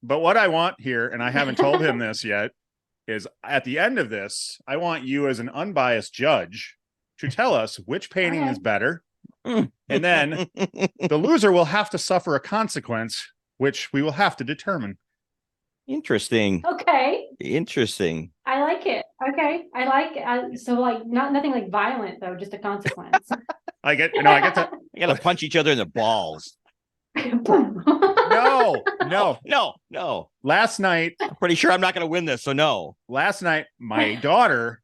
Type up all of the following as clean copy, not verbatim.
But what I want here, and I haven't told him this yet, is at the end of this, I want you as an unbiased judge to tell us which painting is better. And then the loser will have to suffer a consequence, which we will have to determine. Interesting. Okay. Interesting. I like it. Okay. I like it. So like nothing like violent though, just a consequence. I get to I gotta punch each other in the balls. No. Last night, I'm pretty sure I'm not gonna win this, so no. Last night, my daughter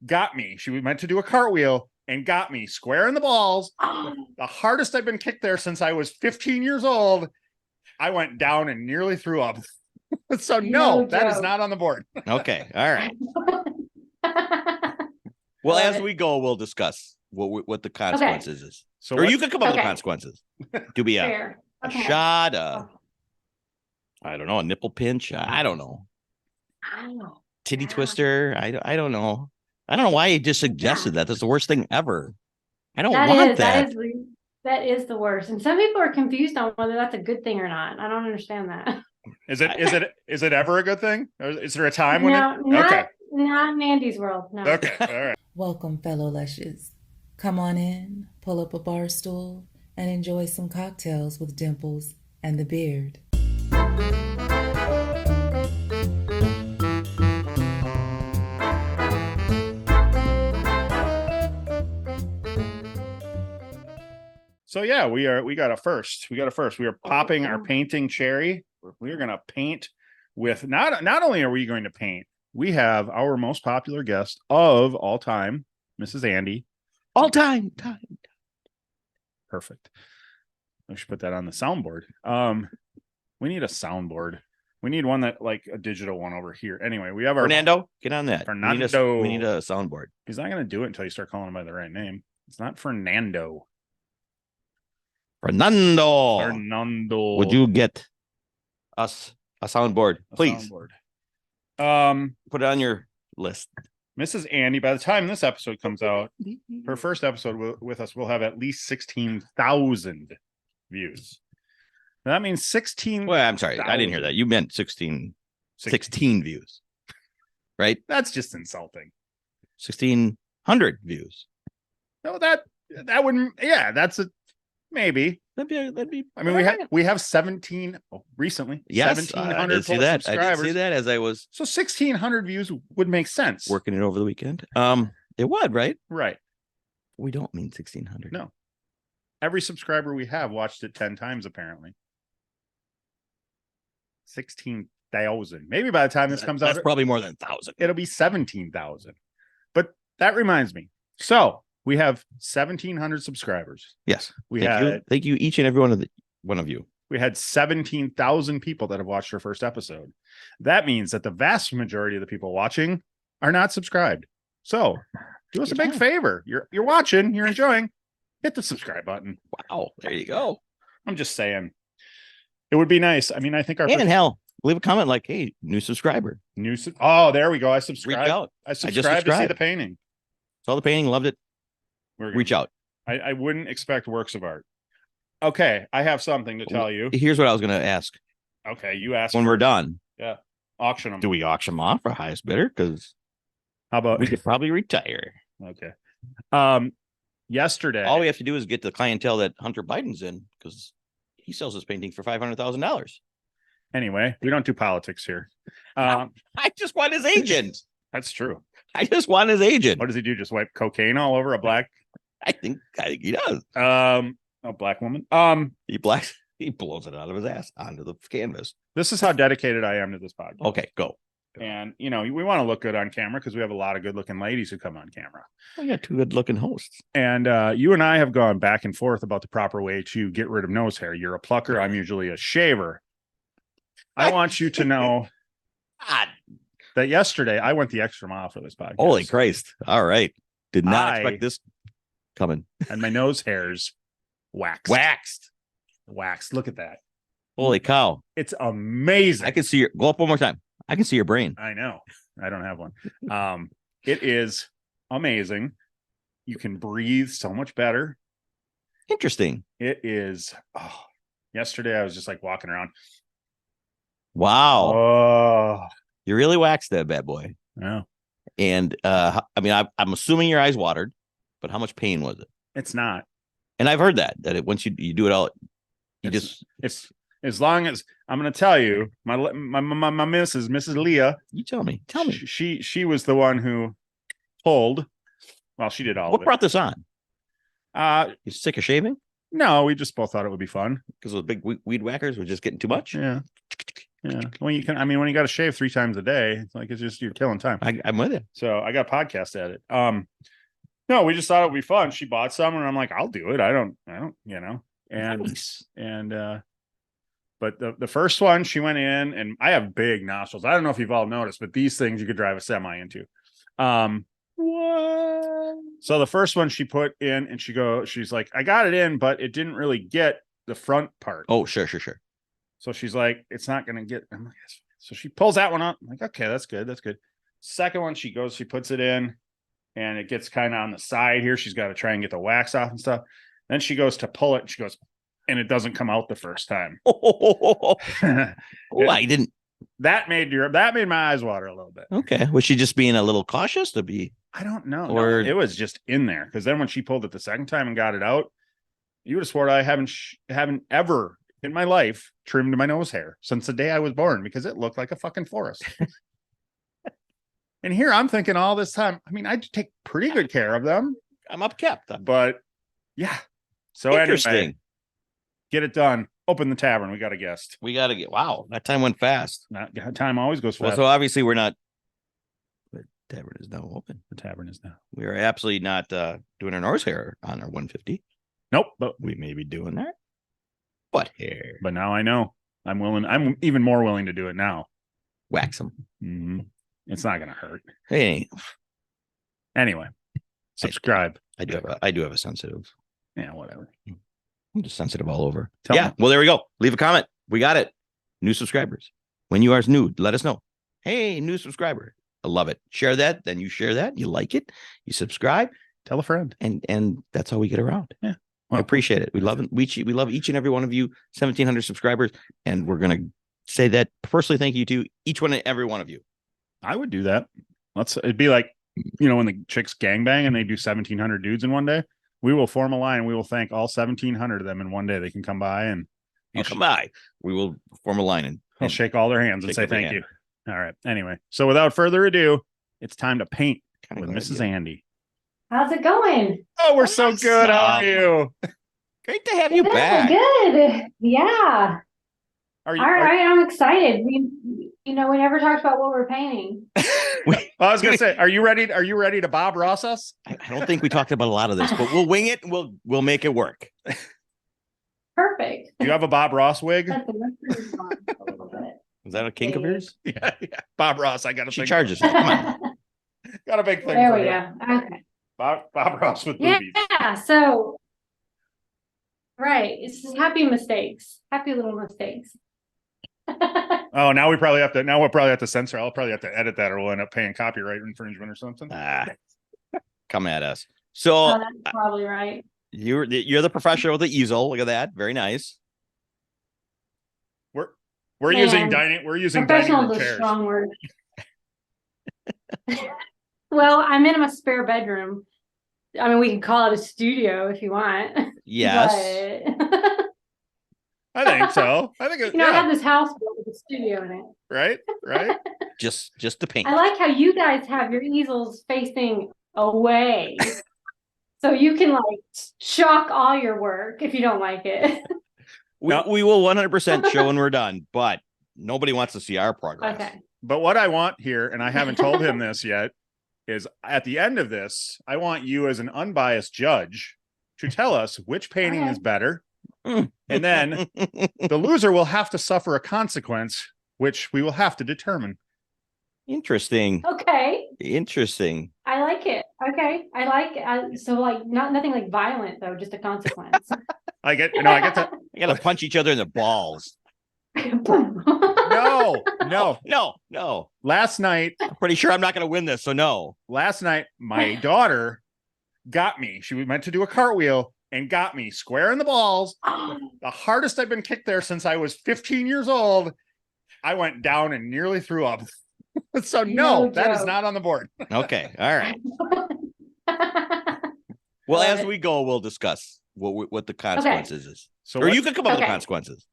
got me. She was meant to do a cartwheel and got me square in the balls. The hardest I've been kicked there since I was 15 years old. I went down and nearly threw up. So no, that is not on the board. Okay, all right. Well, as we go, we'll discuss what the consequences is. So, or you can come up with the consequences. Do be a shot, I don't know, a nipple pinch. I don't know. Titty twister. I don't know. I don't know why you just suggested that. That's the worst thing ever. I don't want that. That is the worst. And some people are confused on whether that's a good thing or not. I don't understand that. Is it ever a good thing? Or is there a time when not in Andy's world. No. Okay. All right. Welcome, fellow lushes. Come on in, pull up a bar stool, and enjoy some cocktails with Dimples and the Beard. So yeah, we got a first. We are popping our painting cherry. We are going to paint with not only are we going to paint, we have our most popular guest of all time, Mrs. Andi. All time. Perfect. We should put that on the soundboard. We need a soundboard. We need one that like a digital one over here. Anyway, we have our Fernando. Get on that. Fernando. We need a soundboard. He's not going to do it until you start calling him by the right name. It's not Fernando. Fernando. Would you get us a soundboard, please? Put it on your list. Mrs. Andi, by the time this episode comes out, her first episode with us will have at least 16,000 views. Now, that means 16. Well, I'm sorry. I didn't hear that. You meant 16 views, right? That's just insulting. 1,600 views. No, that wouldn't. Yeah, that's a maybe. That'd be. I mean, we have 17 recently. Yes, 1,700. I did see that. I did see that as I was. So 1,600 views would make sense. Working it over the weekend. It would, right? Right. We don't mean 1,600. No. Every subscriber we have watched it 10 times, apparently. 16,000. Maybe by the time this comes out, that's probably more than 1,000. It'll be 17,000. But that reminds me. So we have 1,700 subscribers. Yes. Thank you each and every one of you. We had 17,000 people that have watched our first episode. That means that the vast majority of the people watching are not subscribed. So do us a big favor. You're watching, you're enjoying. Hit the subscribe button. Wow. There you go. I'm just saying. It would be nice. I mean, I think hell, leave a comment like, hey, new subscriber. Oh, there we go. I subscribed. Reach out. I subscribed to see the painting. Saw the painting, loved it. Reach out. I wouldn't expect works of art. Okay, I have something to tell you. Here's what I was going to ask. Okay, you asked. When we're done. Yeah. Auction them. Do we auction them off for highest bidder? Because how about we could probably retire. Okay. Yesterday. All we have to do is get the clientele that Hunter Biden's in, because he sells his painting for $500,000. Anyway, we don't do politics here. I just want his agent. That's true. I just want his agent. What does he do? Just wipe cocaine all over a black? I think he does. A black woman. He blows it out of his ass onto the canvas. This is how dedicated I am to this podcast. Okay, go. And we want to look good on camera because we have a lot of good looking ladies who come on camera. We got two good looking hosts. And you and I have gone back and forth about the proper way to get rid of nose hair. You're a plucker. I'm usually a shaver. I want you to know that yesterday I went the extra mile for this podcast. Holy Christ. All right. Did not expect this coming. And my nose hairs waxed. Look at that. Holy cow. It's amazing. I can see go up one more time. I can see your brain. I know. I don't have one. It is amazing. You can breathe so much better. Interesting. It is. Yesterday I was just like walking around. Wow. Oh, You really waxed that bad boy. yeah. And I mean, I'm assuming your eyes watered, but how much pain was it? It's not. And I've heard that once you do it all, it's as long as I'm going to tell you, my Mrs. Leah. You tell me. She was the one who pulled. Well, she did all of it. What brought this on? You sick of shaving? No, we just both thought it would be fun because those big weed whackers were just getting too much. Yeah. When you can, I mean, when you got to shave 3 times a day, it's like it's just you're killing time. I'm with it. So I got a podcast at it. No, we just thought it would be fun. She bought some, and I'm like, I'll do it. I don't, and nice. But the first one, she went in, and I have big nostrils. I don't know if you've all noticed, but these things you could drive a semi into. What? So the first one she put in, and she's like, I got it in, but it didn't really get the front part. Oh, sure. So she's like, it's not going to get. I'm like, so she pulls that one up. I'm like, okay, that's good. Second one, she puts it in, and it gets kind of on the side here. She's got to try and get the wax off and stuff. Then she goes to pull it. And she goes, and it doesn't come out the first time. I didn't. That made my eyes water a little bit. Okay. Was she just being a little cautious to be? I don't know. Or it was just in there. Because then when she pulled it the second time and got it out, you would have sworn I haven't ever in my life trimmed my nose hair since the day I was born, because it looked like a fucking forest. And here I'm thinking all this time, I mean, I take pretty good care of them. I'm upkept. But yeah. So interesting. Anyway, get it done. Open the tavern. We got a guest. Wow. That time went fast. Time always goes fast. Well, so obviously we're not. The tavern is now open. The tavern is now. We are absolutely not doing our nose hair on our 150. Nope. But we may be doing that. Butt hair. But now I know. I'm willing. I'm even more willing to do it now. Wax them. Mm-hmm. It's not going to hurt. Hey. Anyway, subscribe. I do have a sensitive. Yeah, whatever. I'm just sensitive all over. Tell me. Well, there we go. Leave a comment. We got it. New subscribers. When you are new, let us know. Hey, new subscriber. I love it. Share that. Then you share that. You like it. You subscribe. Tell a friend. And that's how we get around. Yeah. Well, I appreciate it. We love it. We love each and every one of you, 1,700 subscribers. And we're going to say that personally. Thank you to each one and every one of you. I would do that. It'd be like, when the chicks gangbang and they do 1,700 dudes in one day. We will form a line. We will thank all 1,700 of them in one day. They can come by and come by. We will form a line and I'll shake all their hands and say thank you. All right. Anyway, so without further ado, it's time to paint with Mrs. Andi. How's it going? Oh, we're so good. How are you? Great to have you back. Good. Yeah. All right. I'm excited. We never talked about what we're painting. I was gonna say, are you ready to Bob Ross us? I don't think we talked about a lot of this, but we'll wing it and we'll make it work. Perfect. Do you have a Bob Ross wig? Is that a kink of yours? Yeah. Bob Ross, I got a She charges. Come on. Got a big thing. There we go. Okay. Bob Ross with boobies. Yeah, so right. It's just happy mistakes. Happy little mistakes. Oh, now we'll probably have to censor. I'll probably have to edit that, or we'll end up paying copyright infringement or something. Come at us. So that's probably right. You're the professional with the easel. Look at that. Very nice. We're using dining room chairs. Strong word. Well, I'm in my spare bedroom. I mean, we can call it a studio if you want. Yes. But... I think so. I think I have this house built with a studio in it. Right. just to paint. I like how you guys have your easels facing away. So you can shock all your work if you don't like it. We will 100% show when we're done, but nobody wants to see our progress. Okay. But what I want here, and I haven't told him this yet, is at the end of this, I want you as an unbiased judge to tell us which painting is better. And then the loser will have to suffer a consequence, which we will have to determine. Interesting. Okay. Interesting. I like it. Okay. I like it. So nothing violent though, just a consequence. I gotta punch each other in the balls. No. Last night, I'm pretty sure I'm not going to win this, so no. Last night, my daughter got me. She meant to do a cartwheel and got me square in the balls. The hardest I've been kicked there since I was 15 years old. I went down and nearly threw up. So no, that is not on the board. Okay. All right. Well, as we go, we'll discuss what the consequences is. So or you can come up with the consequences.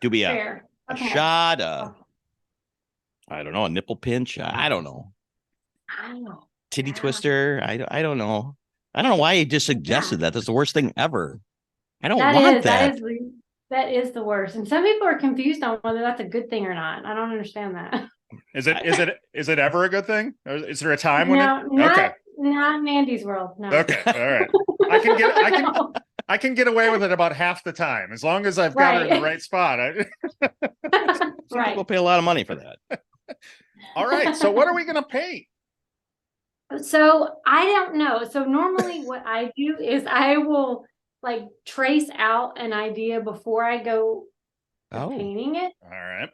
Do we a shot, I don't know, a nipple pinch? I don't know. Titty twister? I don't know. I don't know why you just suggested that. That's the worst thing ever. I don't want that. That is the worst. And some people are confused on whether that's a good thing or not. I don't understand that. Is it ever a good thing? Or is there a time when not in Andy's world. No. Okay. All right. I can get away with it about half the time as long as I've got her in the right spot. Some people pay a lot of money for that. All right. So what are we gonna paint? So I don't know. So normally what I do is I will like trace out an idea before I go painting it. All right.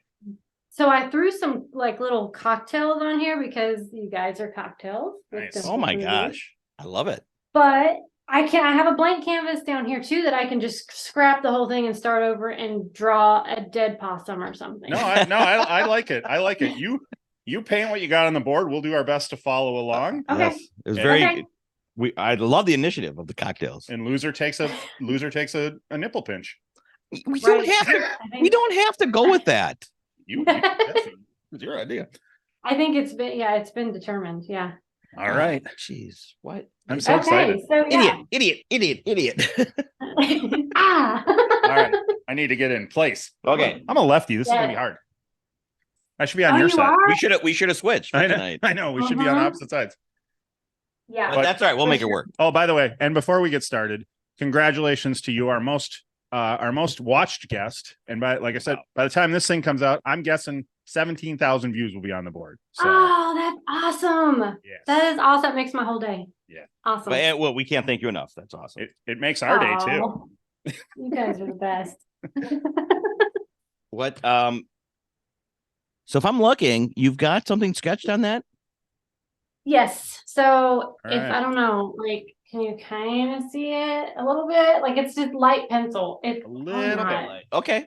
So I threw some like little cocktails on here because you guys are cocktails. Nice. Oh my gosh. I love it. But I have a blank canvas down here too that I can just scrap the whole thing and start over and draw a dead possum or something. I like it. I like it. You paint what you got on the board. We'll do our best to follow along. Okay. Yes. It was very I love the initiative of the cocktails. And loser takes a nipple pinch. We don't have to go with that. It's your idea. I think it's been determined. Yeah. All right. Jeez. What? I'm so excited. So, Idiot. All right. I need to get in place. Okay. I'm a lefty. This is gonna be hard. I should be on your side. We should have switched tonight. I know. We should be on opposite sides. Yeah. But that's all right. We'll make it work. Oh, by the way, and before we get started, congratulations to you, our most watched guest. And like I said, by the time this thing comes out, I'm guessing 17,000 views will be on the board. So. Oh, that's awesome. Yes. That is awesome. It makes my whole day. Yeah. Awesome. But, well, we can't thank you enough. That's awesome. It makes our day too. You guys are the best. What? So if I'm looking, you've got something sketched on that? Yes. So if right. I don't know, like, can you kind of see it a little bit? Like it's just light pencil. It's a little bit light. Okay.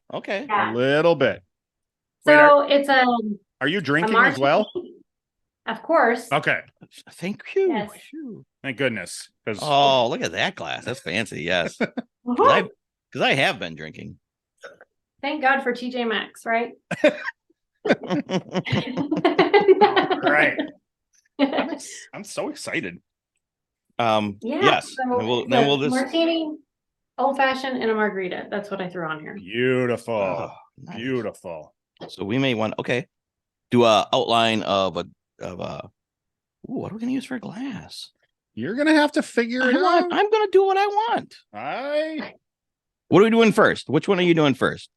Yeah. A little bit. So Wait, are you drinking as well? Of course. Okay. Thank you. Yes. Thank goodness. Oh, look at that glass. That's fancy. Yes. Because I have been drinking. Thank God for TJ Maxx, right? Right. I'm so excited. Yes. So then we'll just martini, old fashioned, and a margarita. That's what I threw on here. Beautiful. Oh, nice. Beautiful. So we may want do a outline of a what are we gonna use for a glass? You're gonna have to figure it out. I'm gonna do what I want. What are we doing first? Which one are you doing first?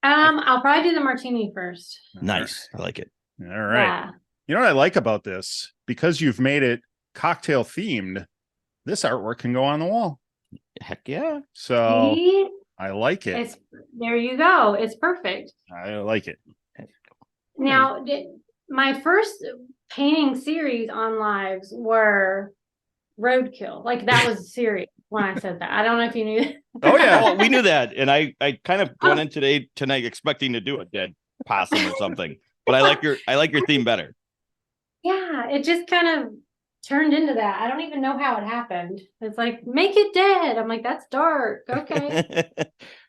I'll probably do the martini first. Nice. I like it. All right. Yeah. You know what I like about this? Because you've made it cocktail themed, this artwork can go on the wall. Heck yeah. So See? I like it. There you go. It's perfect. I like it. Now, my first painting series on lives were roadkill. Like that was a series when I said that. I don't know if you knew. Oh yeah. Well, we knew that. And I kind of went in tonight expecting to do a dead possum or something. But I like your theme better. Yeah, it just kind of turned into that. I don't even know how it happened. It's like, make it dead. I'm like, that's dark. Okay.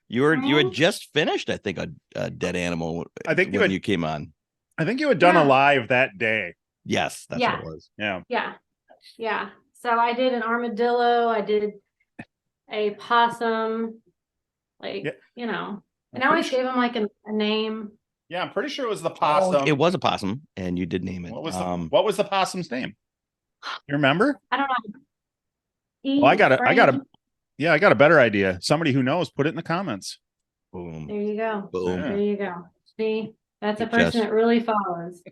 You had just finished, I think, a dead animal. I think when you came on. I think you had done a live that day. Yes, that's what it was. Yeah. So I did an armadillo. I did a possum. And I always gave him like a name. Yeah, I'm pretty sure it was the possum. It was a possum, and you did name it. What was the possum's name? You remember? I don't know. Well, I got a better idea. Somebody who knows, put it in the comments. Boom. There you go. Boom. There you go. See, that's a person that really follows.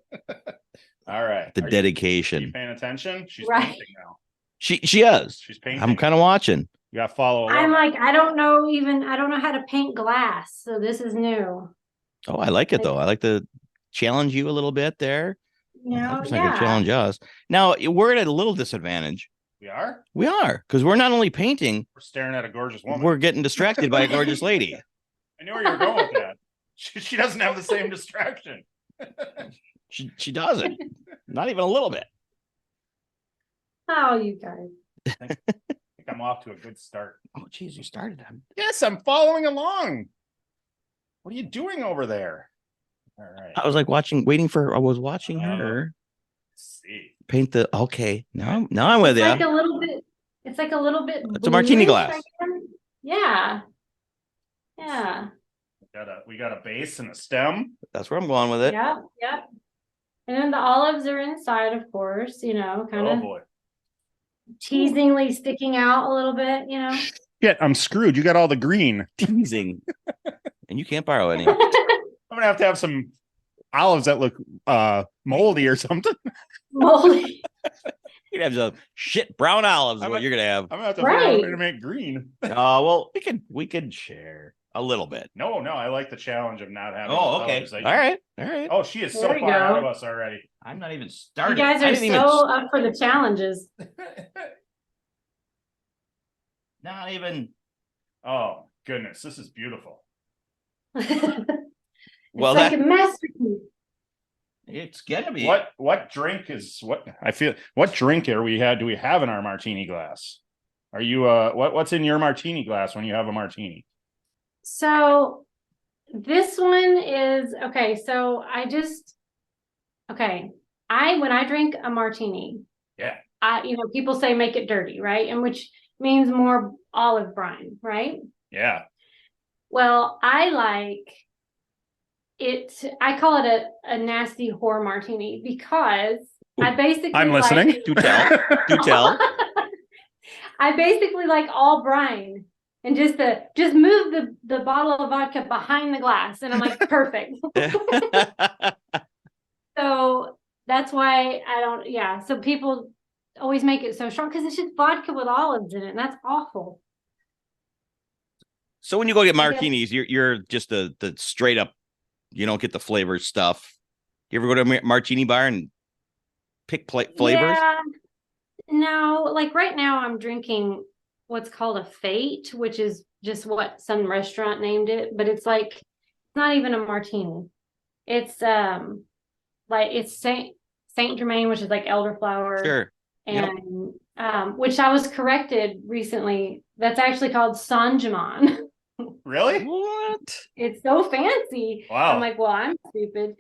All right. The dedication. Are you paying attention? She's right. painting now. She is. She's painting. I'm kind of watching. You got to follow along. I'm like, I don't know how to paint glass, so this is new. Oh, I like it though. I like to challenge you a little bit there. Challenge us. Now we're at a little disadvantage. We are? We are, because we're not only painting. We're staring at a gorgeous woman. We're getting distracted by a gorgeous lady. I knew where you were going with that. She doesn't have the same distraction. She doesn't. Not even a little bit. Oh, you guys. I think I'm off to a good start. Oh, geez, you started them. Yes, I'm following along. What are you doing over there? All right. I was like I was watching her See. paint the. Okay, now I'm with you. Like a little bit. It's like a little bit. It's a martini bluish, glass. Yeah. Yeah. We got a base and a stem. That's where I'm going with it. Yep. And then the olives are inside, of course, kind of boy. teasingly sticking out a little bit, Yeah, I'm screwed. You got all the green. Teasing. And you can't borrow any. I'm gonna have to have some olives that look moldy or something. Moldy. You'd have some shit brown olives. What you're gonna have? I'm gonna have to figure out a way to make green. Well, we could share a little bit. No, I like the challenge of not having. Oh, okay. All right. Oh, she is so There we far go. ahead of us already. I'm not even You started. guys are so up for the challenges. Not even. Oh goodness, this is beautiful. Well, like a masterpiece. It's gonna be. What drink is what I feel? What drink do we have in our martini glass? Are you what's in your martini glass when you have a martini? So this one is okay. So when I drink a martini, people say make it dirty, right? And which means more olive brine, right? Yeah. Well, I like it. I call it a nasty whore martini because I basically I'm listening. Do tell. I basically like all brine and just move the bottle of vodka behind the glass, and I'm like perfect. So that's why I don't. Yeah. So people always make it so strong because it's just vodka with olives in it, and that's awful. So when you go get martinis, you're just the straight up. You don't get the flavor stuff. You ever go to a martini bar and pick flavors? Yeah. No, like right now I'm drinking what's called a Fate, which is just what some restaurant named it, but it's not even a martini. It's it's Saint Germain, which is like elderflower. Sure. And which I was corrected recently. That's actually called Sanjaman. Really? What? It's so fancy. Wow. I'm like, well, I'm stupid.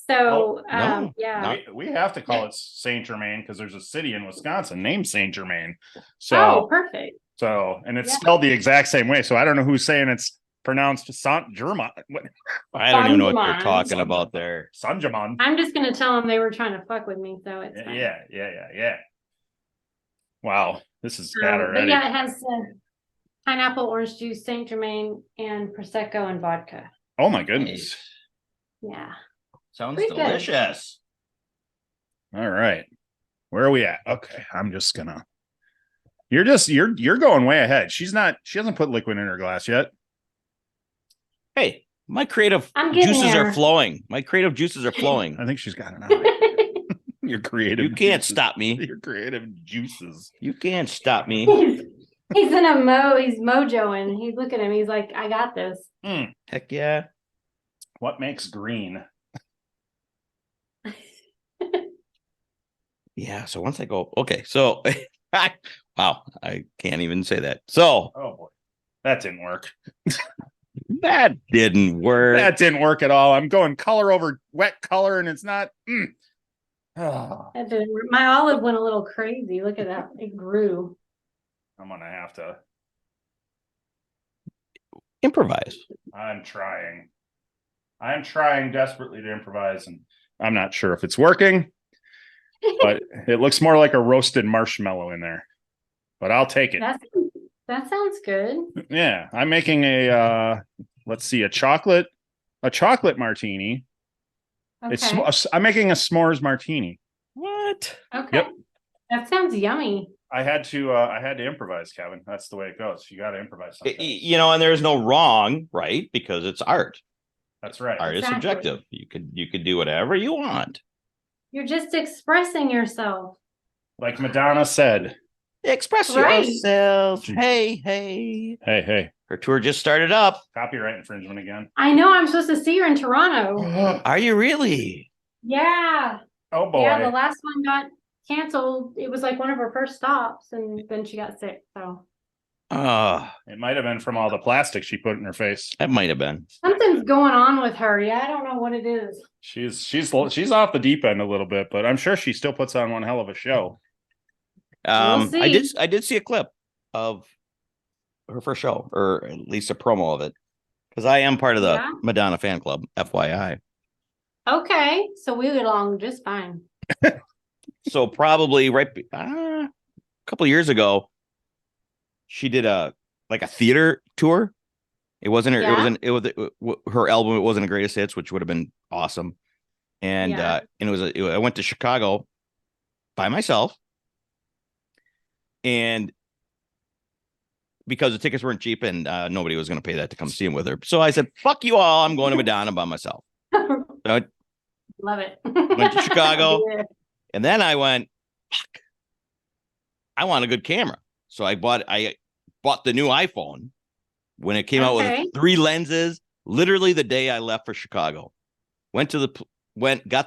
So no, yeah. We have to call it Saint Germain because there's a city in Wisconsin named Saint Germain. So perfect. So and it's spelled the exact same way. So I don't know who's saying it's pronounced Saint Germain. I don't even know what they're talking about there. Sanjaman. I'm just gonna tell them they were trying to fuck with me, so it's fine. Yeah. Wow, this is bad already. But yeah, it has pineapple, orange juice, Saint Germain, and prosecco and vodka. Oh my goodness. Yeah. Sounds Pretty delicious. Good. All right. Where are we at? Okay, I'm just gonna. You're going way ahead. She hasn't put liquid in her glass yet. Hey, my creative juices are flowing. I think she's got it now. Your creative. You can't stop me. Your creative juices. You can't stop me. He's in he's mojoing. He's looking at me. He's like, I got this. Heck yeah. What makes green? Yeah. So once I go, okay. So, wow, I can't even say that. So, oh boy, that didn't work. That didn't work. That didn't work at all. I'm going color over wet color, and it's not. Oh. That didn't work. My olive went a little crazy. Look at that. It grew. I'm gonna have to improvise. I'm trying desperately to improvise, and I'm not sure if it's working. But it looks more like a roasted marshmallow in there. But I'll take it. That sounds good. Yeah, I'm making a let's see, a chocolate martini. Okay. I'm making a s'mores martini. What? Okay. Yep. That sounds yummy. I had to improvise, Kevin. That's the way it goes. You got to improvise sometimes. And there's no wrong, right? Because it's art. That's right. Art is subjective. You could do whatever you want. You're just expressing yourself. Like Madonna said, Express yourself. Hey. Her tour just started up. Copyright infringement again. I know. I'm supposed to see her in Toronto. Are you really? Yeah. Oh boy. Yeah, the last one got canceled. It was like one of her first stops, and then she got sick. So. It might have been from all the plastic she put in her face. That might have been. Something's going on with her. Yeah, I don't know what it is. She's off the deep end a little bit, but I'm sure she still puts on one hell of a show. We'll see. I did see a clip of her first show, or at least a promo of it, because I am part of the Madonna fan club, FYI. Okay, so we get along just fine. So probably a couple of years ago, she did a theater tour. It wasn't her. Yeah. It was her album. It wasn't a greatest hits, which would have been awesome. And I went to Chicago by myself, and because the tickets weren't cheap and nobody was going to pay that to come see him with her, so I said, "Fuck you all! I'm going to Madonna by myself." So I Love it. went to Chicago, and then I went, "Fuck! I want a good camera." So I bought the new iPhone when it came out with 3 lenses, literally the day I left for Chicago. Got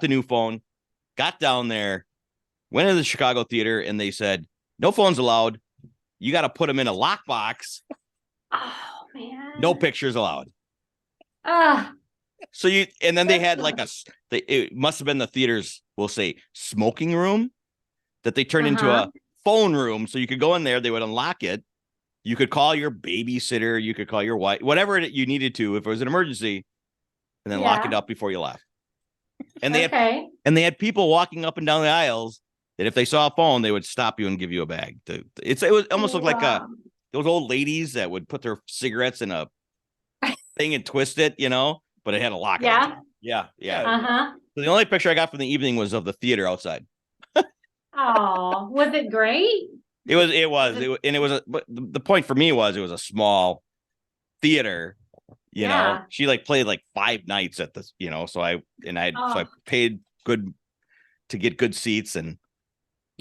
the new phone, got down there, went to the Chicago theater, and they said, "No phones allowed. You got to put them in a lockbox. Oh man. No pictures allowed." So and then they had it must have been the theater's, we'll say, smoking room that they turned into a phone room, so you could go in there, they would unlock it, you could call your babysitter, you could call your wife, whatever you needed to if it was an emergency, and then lock it up before you left. And they had people walking up and down the aisles that if they saw a phone, they would stop you and give you a bag. It was almost looked like those old ladies that would put their cigarettes in a thing and twist it, but it had a lock. Yeah. So the only picture I got from the evening was of the theater outside. Oh, was it great? It was, but the point for me was it was a small theater, know. She played 5 nights at this, so I paid good to get good seats, and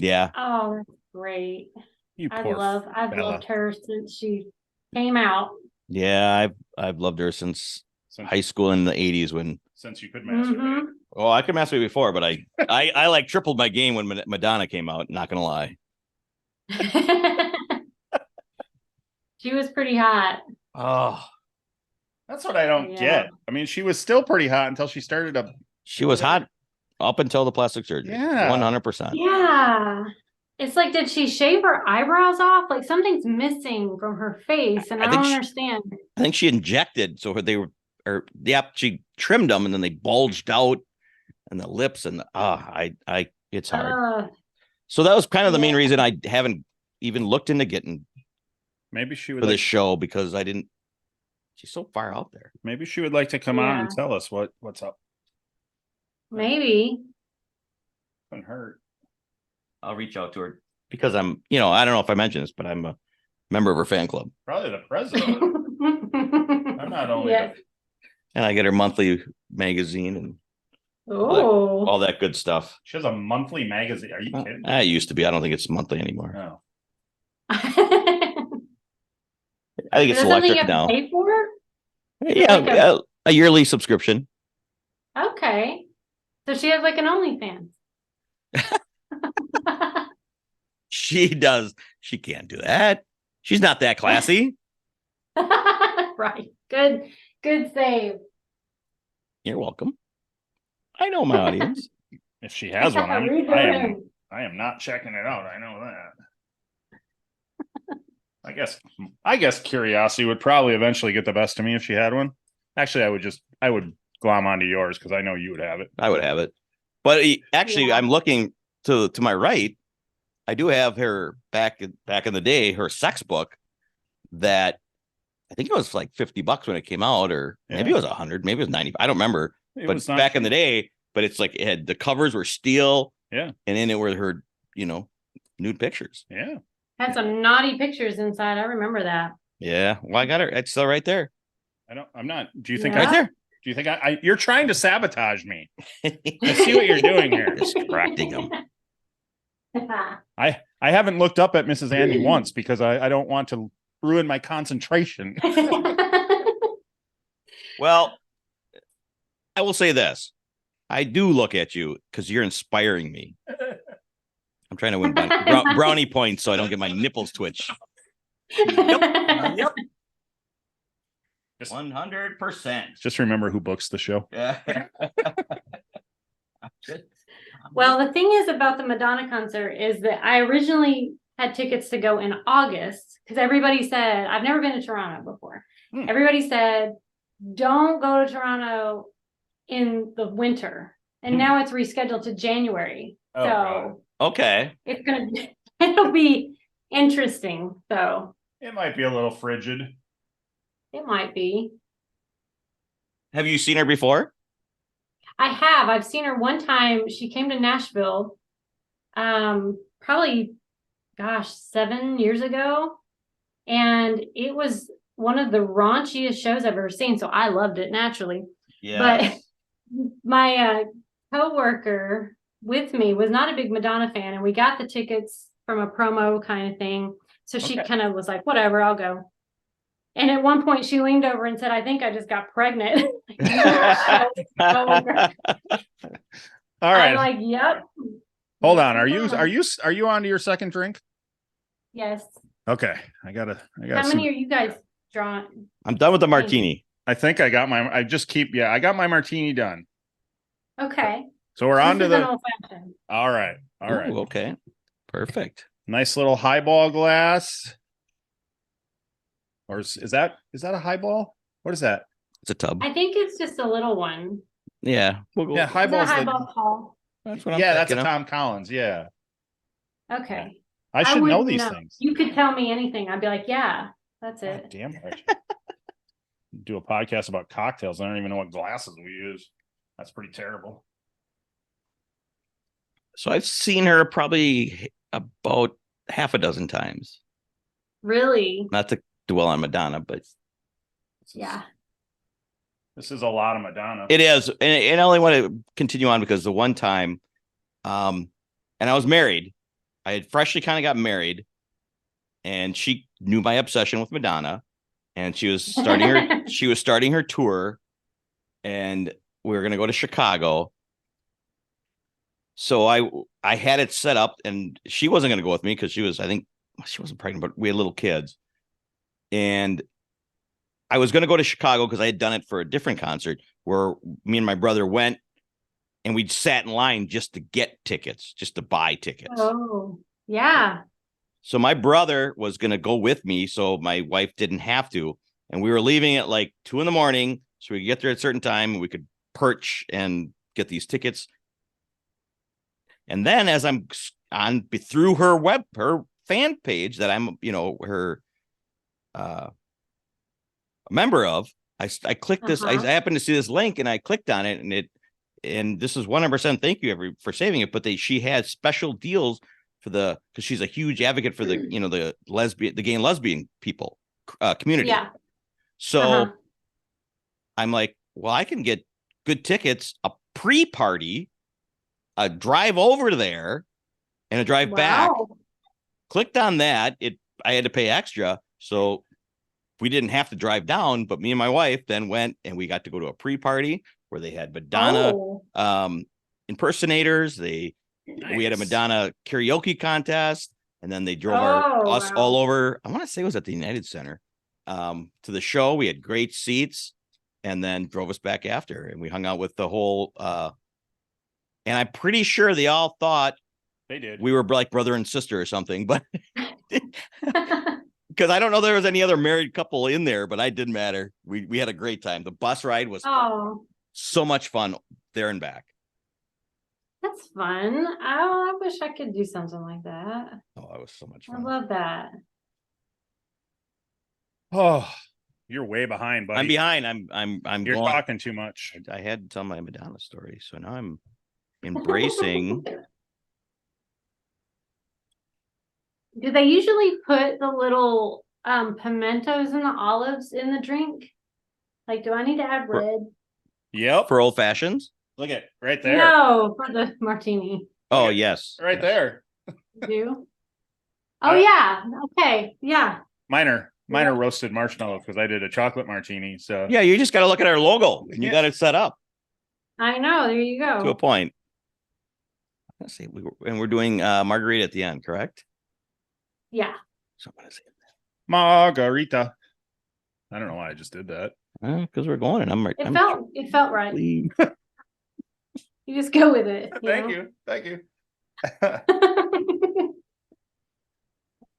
Oh, that's great. I've loved her since she came out. Yeah, I've loved her since high school in the 80s since you could masturbate. Oh, I could masturbate before, but I tripled my game when Madonna came out, not gonna lie. She was pretty hot. Oh, that's what I don't get. I mean, she was still pretty hot until she started to. She was hot up until the plastic surgery. Yeah, 100%. Yeah, it's like, did she shave her eyebrows off? Like something's missing from her face, and I don't understand. I think she injected, so she trimmed them, and then they bulged out, and the lips, and it's hard. So that was kind of the main reason I haven't even looked into getting maybe she would for this show, because I didn't. She's so far out there. Maybe she would like to come on and tell us what's up. Maybe. Couldn't hurt. I'll reach out to her because I'm, I don't know if I mentioned this, but I'm a member of her fan club. Probably the president. I'm not only. And I get her monthly magazine and all that good stuff. She has a monthly magazine. Are you kidding? It used to be. I don't think it's monthly anymore. No. I think it's electric now. Pay for? Yeah, a yearly subscription. Okay, so she has an OnlyFans. She does. She can't do that. She's not that classy. Right. Good save. You're welcome. I know my audience. If she has one, I am not checking it out. I know that. I guess curiosity would probably eventually get the best of me if she had one. Actually, I would glom onto yours because I know you would have it. I would have it. But actually, I'm looking to my right. I do have her back in the day, her sex book that I think it was like $50 when it came out, or maybe it was 100, maybe it was 90. I don't remember. But back in the day, but it's it had the covers were steel. Yeah. And in it were her, nude pictures. Yeah. Had some naughty pictures inside. I remember that. Yeah. Well, I got her. It's still right there. I'm not. Do you think right there? Do you think you're trying to sabotage me? I see what you're doing here. Distracting them. I haven't looked up at Mrs. Andi once because I don't want to ruin my concentration. Well, I will say this. I do look at you because you're inspiring me. I'm trying to win brownie points so I don't get my nipples twitch. Yep. 100%. Just remember who books the show. Well, the thing is about the Madonna concert is that I originally had tickets to go in August because everybody said, I've never been to Toronto before. Everybody said, don't go to Toronto in the winter. And now it's rescheduled to January. Oh, so God. Okay. It'll be interesting. So it might be a little frigid. It might be. Have you seen her before? I have. I've seen her one time. She came to Nashville, probably, 7 years ago. And it was one of the raunchiest shows I've ever seen. So I loved it naturally. Yeah. But my coworker with me was not a big Madonna fan. And we got the tickets from a promo kind of thing. So she kind of was like, whatever, I'll go. And at one point she leaned over and said, I think I just got pregnant. All right. I'm like, yep. Hold on. Are you on to your second drink? Yes. Okay. I got How many are you guys drawing? I'm done with the martini. I think I got I got my martini done. Okay. So we're on to the old-fashioned. All right. Ooh, okay. Perfect. Nice little highball glass. Or is that a highball? What is that? It's a tub. I think it's just a little one. Yeah. Yeah, highball's highball tall. That's what I'm that's a Tom Collins. Yeah. Okay. I should know these things. You could tell me anything. I'd be like, yeah, that's it. God damn right. Do a podcast about cocktails. I don't even know what glasses we use. That's pretty terrible. So I've seen her probably about half a dozen times. Really? Not to dwell on Madonna, but yeah. This is a lot of Madonna. It is. And I only want to continue on because the one time, and I was married. I had freshly kind of got married, and she knew my obsession with Madonna, and she was starting her tour, and we were going to go to Chicago. So I had it set up, and she wasn't going to go with me because I think she wasn't pregnant, but we had little kids. And I was going to go to Chicago because I had done it for a different concert where me and my brother went, and we sat in line just to get tickets, just to buy tickets. Oh, yeah. So my brother was going to go with me, so my wife didn't have to. And we were leaving at like 2 a.m, so we could get there at a certain time, and we could perch and get these tickets. And then as I'm on through her fan page that I'm, her member of, I clicked this. I happened to see this link, and I clicked on it, and this is 100% thank you for saving it. But she had special deals because she's a huge advocate for the the gay and lesbian people community. Yeah. So I'm like, well, I can get good tickets, a pre-party, a drive over there, and a drive back. Clicked on that. I had to pay extra, so we didn't have to drive down. But me and my wife then went, and we got to go to a pre-party where they had Madonna impersonators. We had a Madonna karaoke contest, and then they drove us all over. I want to say it was at the United Center to the show. We had great seats, and then drove us back after, and we hung out with the whole. And I'm pretty sure they all thought they did. We were like brother and sister or something, but because I don't know there was any other married couple in there, but it didn't matter. We had a great time. The bus ride was so much fun there and back. That's fun. I wish I could do something like that. Oh, that was so much fun. I love that. Oh, you're way behind, buddy. I'm behind. I'm You're talking too much. I had to tell my Madonna story, so now I'm embracing. Do they usually put the little pimentos and the olives in the drink? Like, do I need to add red? Yep. For old fashions? Look at right there. No, for the martini. Oh, yes. Right there. You do? Oh yeah. Okay. Yeah. Mine are roasted marshmallows because I did a chocolate martini. So Yeah, you just got to look at our logo and you got it set up. I know. There you go. To a point. Let's see. We're doing margarita at the end, correct? Yeah. So I'm gonna say margarita. I don't know why I just did that. Because we're going, and It felt right. You just go with it. Thank you. I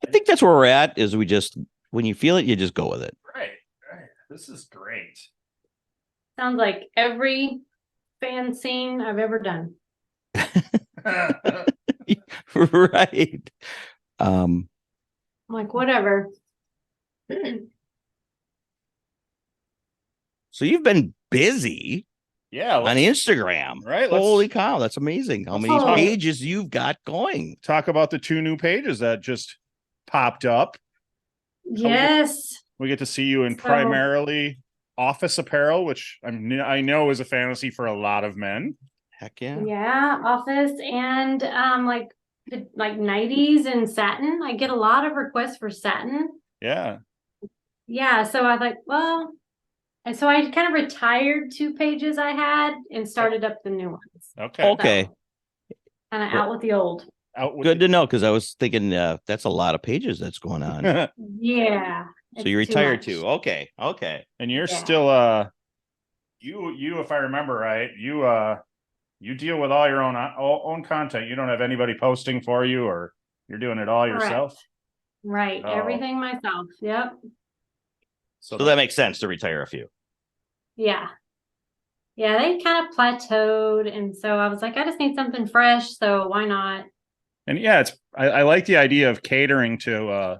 think that's where we're at. Is we just when you feel it, you just go with it. Right. This is great. Sounds like every fan scene I've ever done. Right. I'm like, whatever. So you've been busy. Yeah. On Instagram. Right. Holy cow. That's amazing. How many pages you've got going. Talk about the 2 new pages that just popped up. Yes. We get to see you in primarily office apparel, which I know is a fantasy for a lot of men. Heck yeah. Yeah, office and like 90s and satin. I get a lot of requests for satin. Yeah. Yeah, so I was like, well, and so I kind of retired 2 pages I had and started up the new ones. Okay. So, kind of out with the old. Good to know, because I was thinking that's a lot of pages that's going on. Yeah. So you retired too. Okay. And you're still you if I remember right, you deal with all your own content. You don't have anybody posting for you, or you're doing it all yourself. Right. Everything myself. Yep. So that makes sense to retire a few. Yeah. Yeah, they kind of plateaued, and so I was like, I just need something fresh, so why not? And yeah, I like the idea of catering to a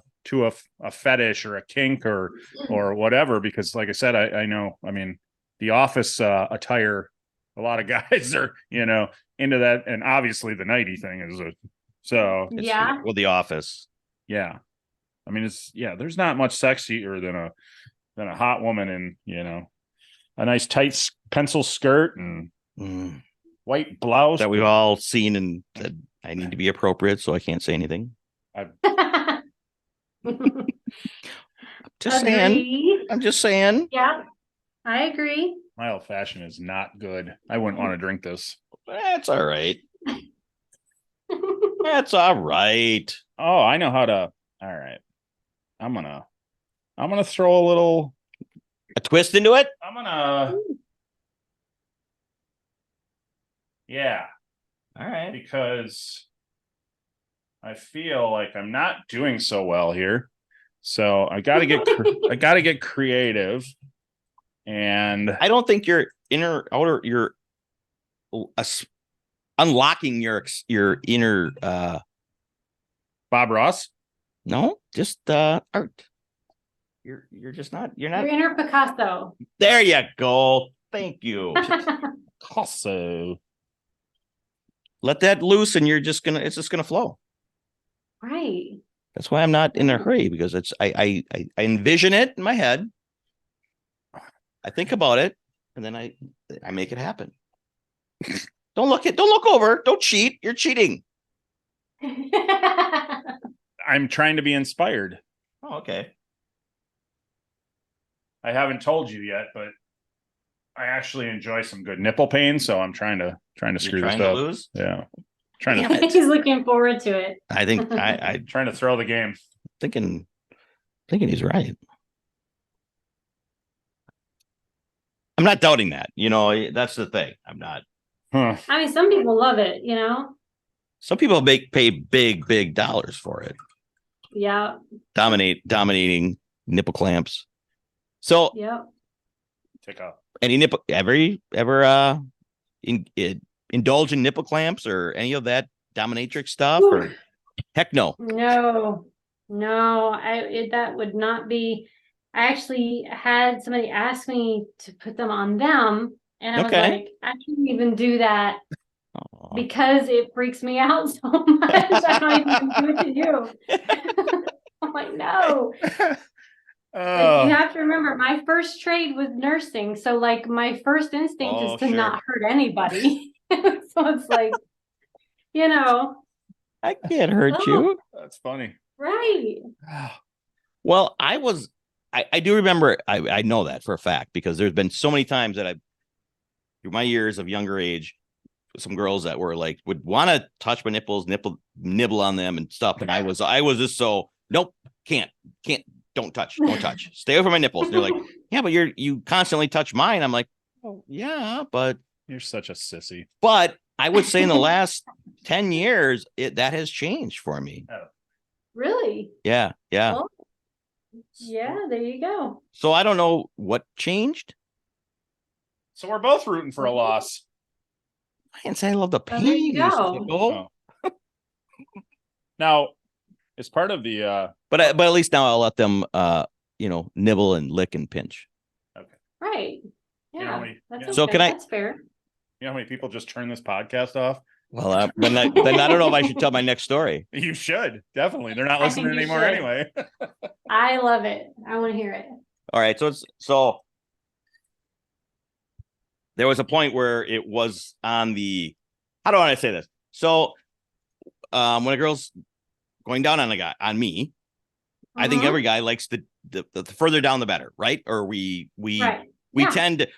fetish or a kink or whatever, because like I said, I know, I mean, the office attire, a lot of guys are, into that, and obviously the nighty thing is with the office. Yeah. I mean, there's not much sexier than a hot woman in, a nice tight pencil skirt and white blouse that we've all seen and said, I need to be appropriate, so I can't say anything. I'm just saying. Yeah, I agree. My old fashioned is not good. I wouldn't want to drink this. That's all right. That's all right. Oh, I know how to. All right. I'm gonna throw a twist into it. Yeah. All right. Because I feel like I'm not doing so well here. So I got to get creative. And I don't think you're unlocking your inner Bob Ross. No, just art. You're just not. You're not. Your inner Picasso. There you go. Thank you. Picasso. Let that loose, and it's just gonna flow. Right. That's why I'm not in a hurry, because I envision it in my head. I think about it, and then I make it happen. Don't look over. Don't cheat. You're cheating. I'm trying to be inspired. Oh, okay. I haven't told you yet, but I actually enjoy some good nipple pain, so I'm trying to screw this up. Lose? Yeah. He's looking forward to it. I think I trying to throw the game. Thinking he's right. I'm not doubting that. That's the thing. I'm not. Huh. I mean, some people love it, Some people pay big dollars for it. Yeah. Dominating nipple clamps. So yeah. Take off. Any nipple indulge in nipple clamps or any of that dominatrix stuff? Or heck no. No, that would not be. I actually had somebody ask me to put them on them, and I was like, I can't even do that because it freaks me out so much. I don't even do it to you. I'm like, no. Like, you have to remember, my first trade was nursing, so like my first instinct is to not hurt anybody. So it's like, I can't hurt you. That's funny. Right. Well, I do remember, I know that for a fact, because there's been so many times that through my years of younger age, some girls that were like, would want to touch my nipples, nibble on them and stuff. And I was just so, nope, can't, don't touch, stay over my nipples. And they're like, yeah, but you constantly touch mine. I'm like, oh yeah, but you're such a sissy. But I would say in the last 10 years, that has changed for me. Oh. Really? Yeah. Well, yeah, there you go. So I don't know what changed. So we're both rooting for a loss. I didn't say I love the pain. There you go. Oh. Now, it's part of the but at least now I'll let them nibble and lick and pinch. Okay. Right. Yeah. So can That's fair. You know how many people just turn this podcast off? Well, then I don't know if I should tell my next story. You should, definitely. They're not listening anymore anyway. I love it. I want to hear it. All right. So there was a point where it was on the, how do I say this? So when a girl's going down on a guy, on me, I think every guy likes the further down the better, right? Or we tend to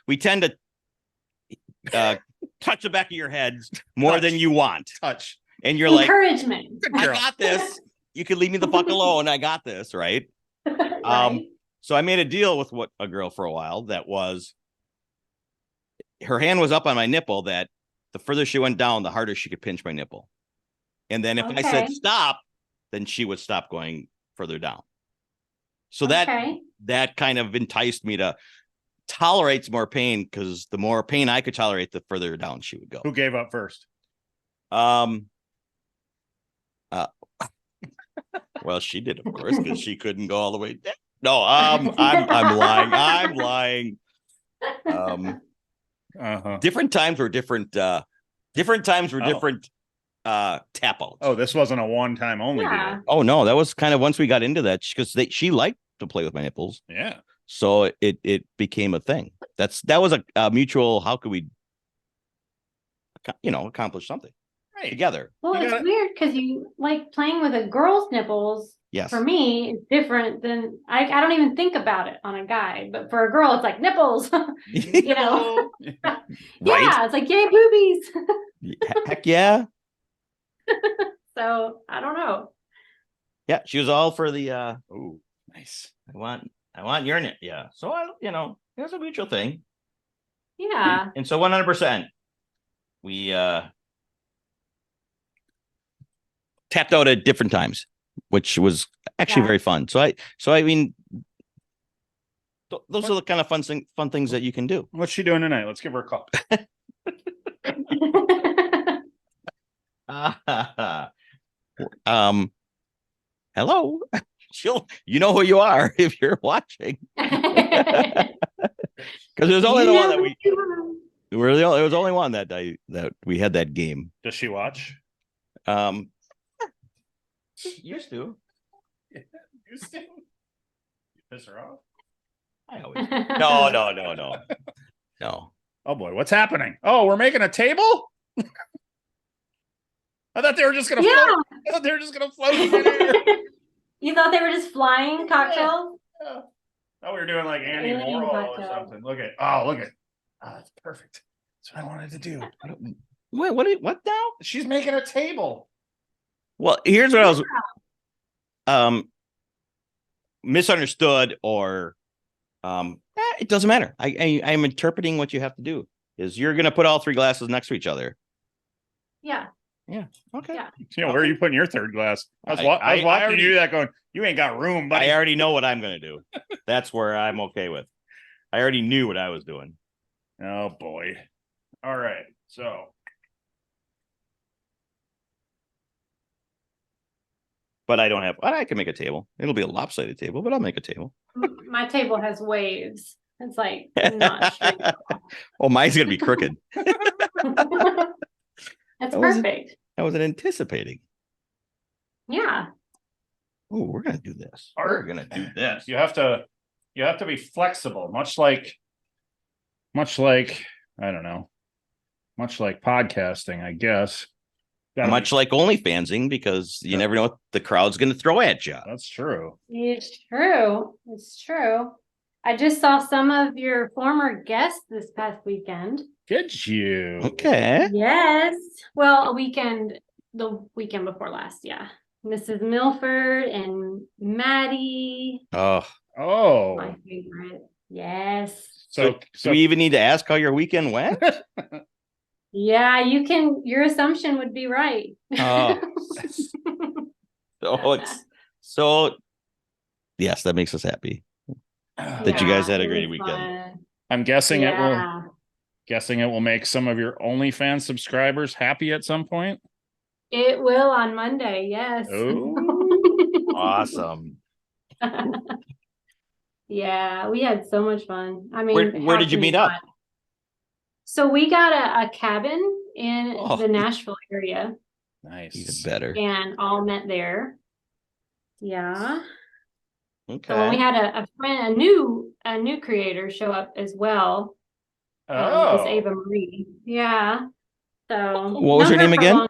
touch the back of your head more than you want. Touch. And you're like, encouragement. I got this. You can leave me the fuck alone. I got this, right? Right. So I made a deal with a girl for a while that was, her hand was up on my nipple, that the further she went down, the harder she could pinch my nipple. And then if I said stop, then she would stop going further down. So that kind of enticed me to tolerate more pain, because the more pain I could tolerate, the further down she would go. Who gave up first? Well, she did, of course, because she couldn't go all the way down. No, I'm lying. Different times were different tap outs. Oh, this wasn't a one-time only deal. Oh no, that was kind of once we got into that, because she liked to play with my nipples. Yeah. So it became a thing. That was a mutual, how could we accomplish something together? Well, it's weird because you like playing with a girl's nipples. Yes. For me, it's different than I don't even think about it on a guy, but for a girl, it's like nipples. Yeah, it's like yay boobies. Heck yeah. So I don't know. Yeah, she was all for the oh, nice. I want your nip. Yeah. So it's a mutual thing. Yeah. And so 100%, we tapped out at different times, which was actually very fun. So I mean, those are the kind of fun things that you can do. What's she doing tonight? Let's give her a call. Hello. You know who you are if you're watching. Because there's only the one that there was only one that we had that game. Does she watch? Used to. Used to. You piss her off? I always. No. Oh boy, what's happening? Oh, we're making a table? I thought they were just gonna float. I thought they were just gonna float in midair. You thought they were just flying cocktails? Yeah. I thought we were doing like Andy Warhol or something. Look at. Oh, that's perfect. That's what I wanted to do. Wait, what now? She's making a table. Well, here's what I was misunderstood, or it doesn't matter. I'm interpreting what you have to do. Is you're gonna put all three glasses next to each other. Yeah. Yeah. Okay. Yeah. Where are you putting your third glass? I was watching you do that, going, you ain't got room, buddy. I already know what I'm gonna do. That's where I'm okay with. I already knew what I was doing. Oh boy. All right. So. But I don't have. I can make a table. It'll be a lopsided table, but I'll make a table. My table has waves. It's like not straight. Oh, mine's gonna be crooked. That's perfect. I wasn't anticipating. Yeah. Oh, we're gonna do this. We're gonna do this. You have to be flexible, much like I don't know, much like podcasting, I guess. Much like OnlyFansing, because you never know what the crowd's going to throw at you. That's true. It's true. It's true. I just saw some of your former guests this past weekend. Did you? Okay. Yes. Well, the weekend before last, yeah. Mrs. Milford and Maddie. Oh. My favorite. Yes. So do we even need to ask how your weekend went? Yeah, your assumption would be right. Oh. Yes, that makes us happy. That you guys had a great weekend. Fun. I'm guessing it will make some of your OnlyFans subscribers happy at some point. It will on Monday, yes. Oh, awesome. Yeah, we had so much fun. I mean, where did you meet up? So we got a cabin in the Nashville area. Nice. Even better. And all met there. Yeah. Okay. So when we had a friend, a new creator show up as well. Miss Ava Marie. Yeah. So what was her name again?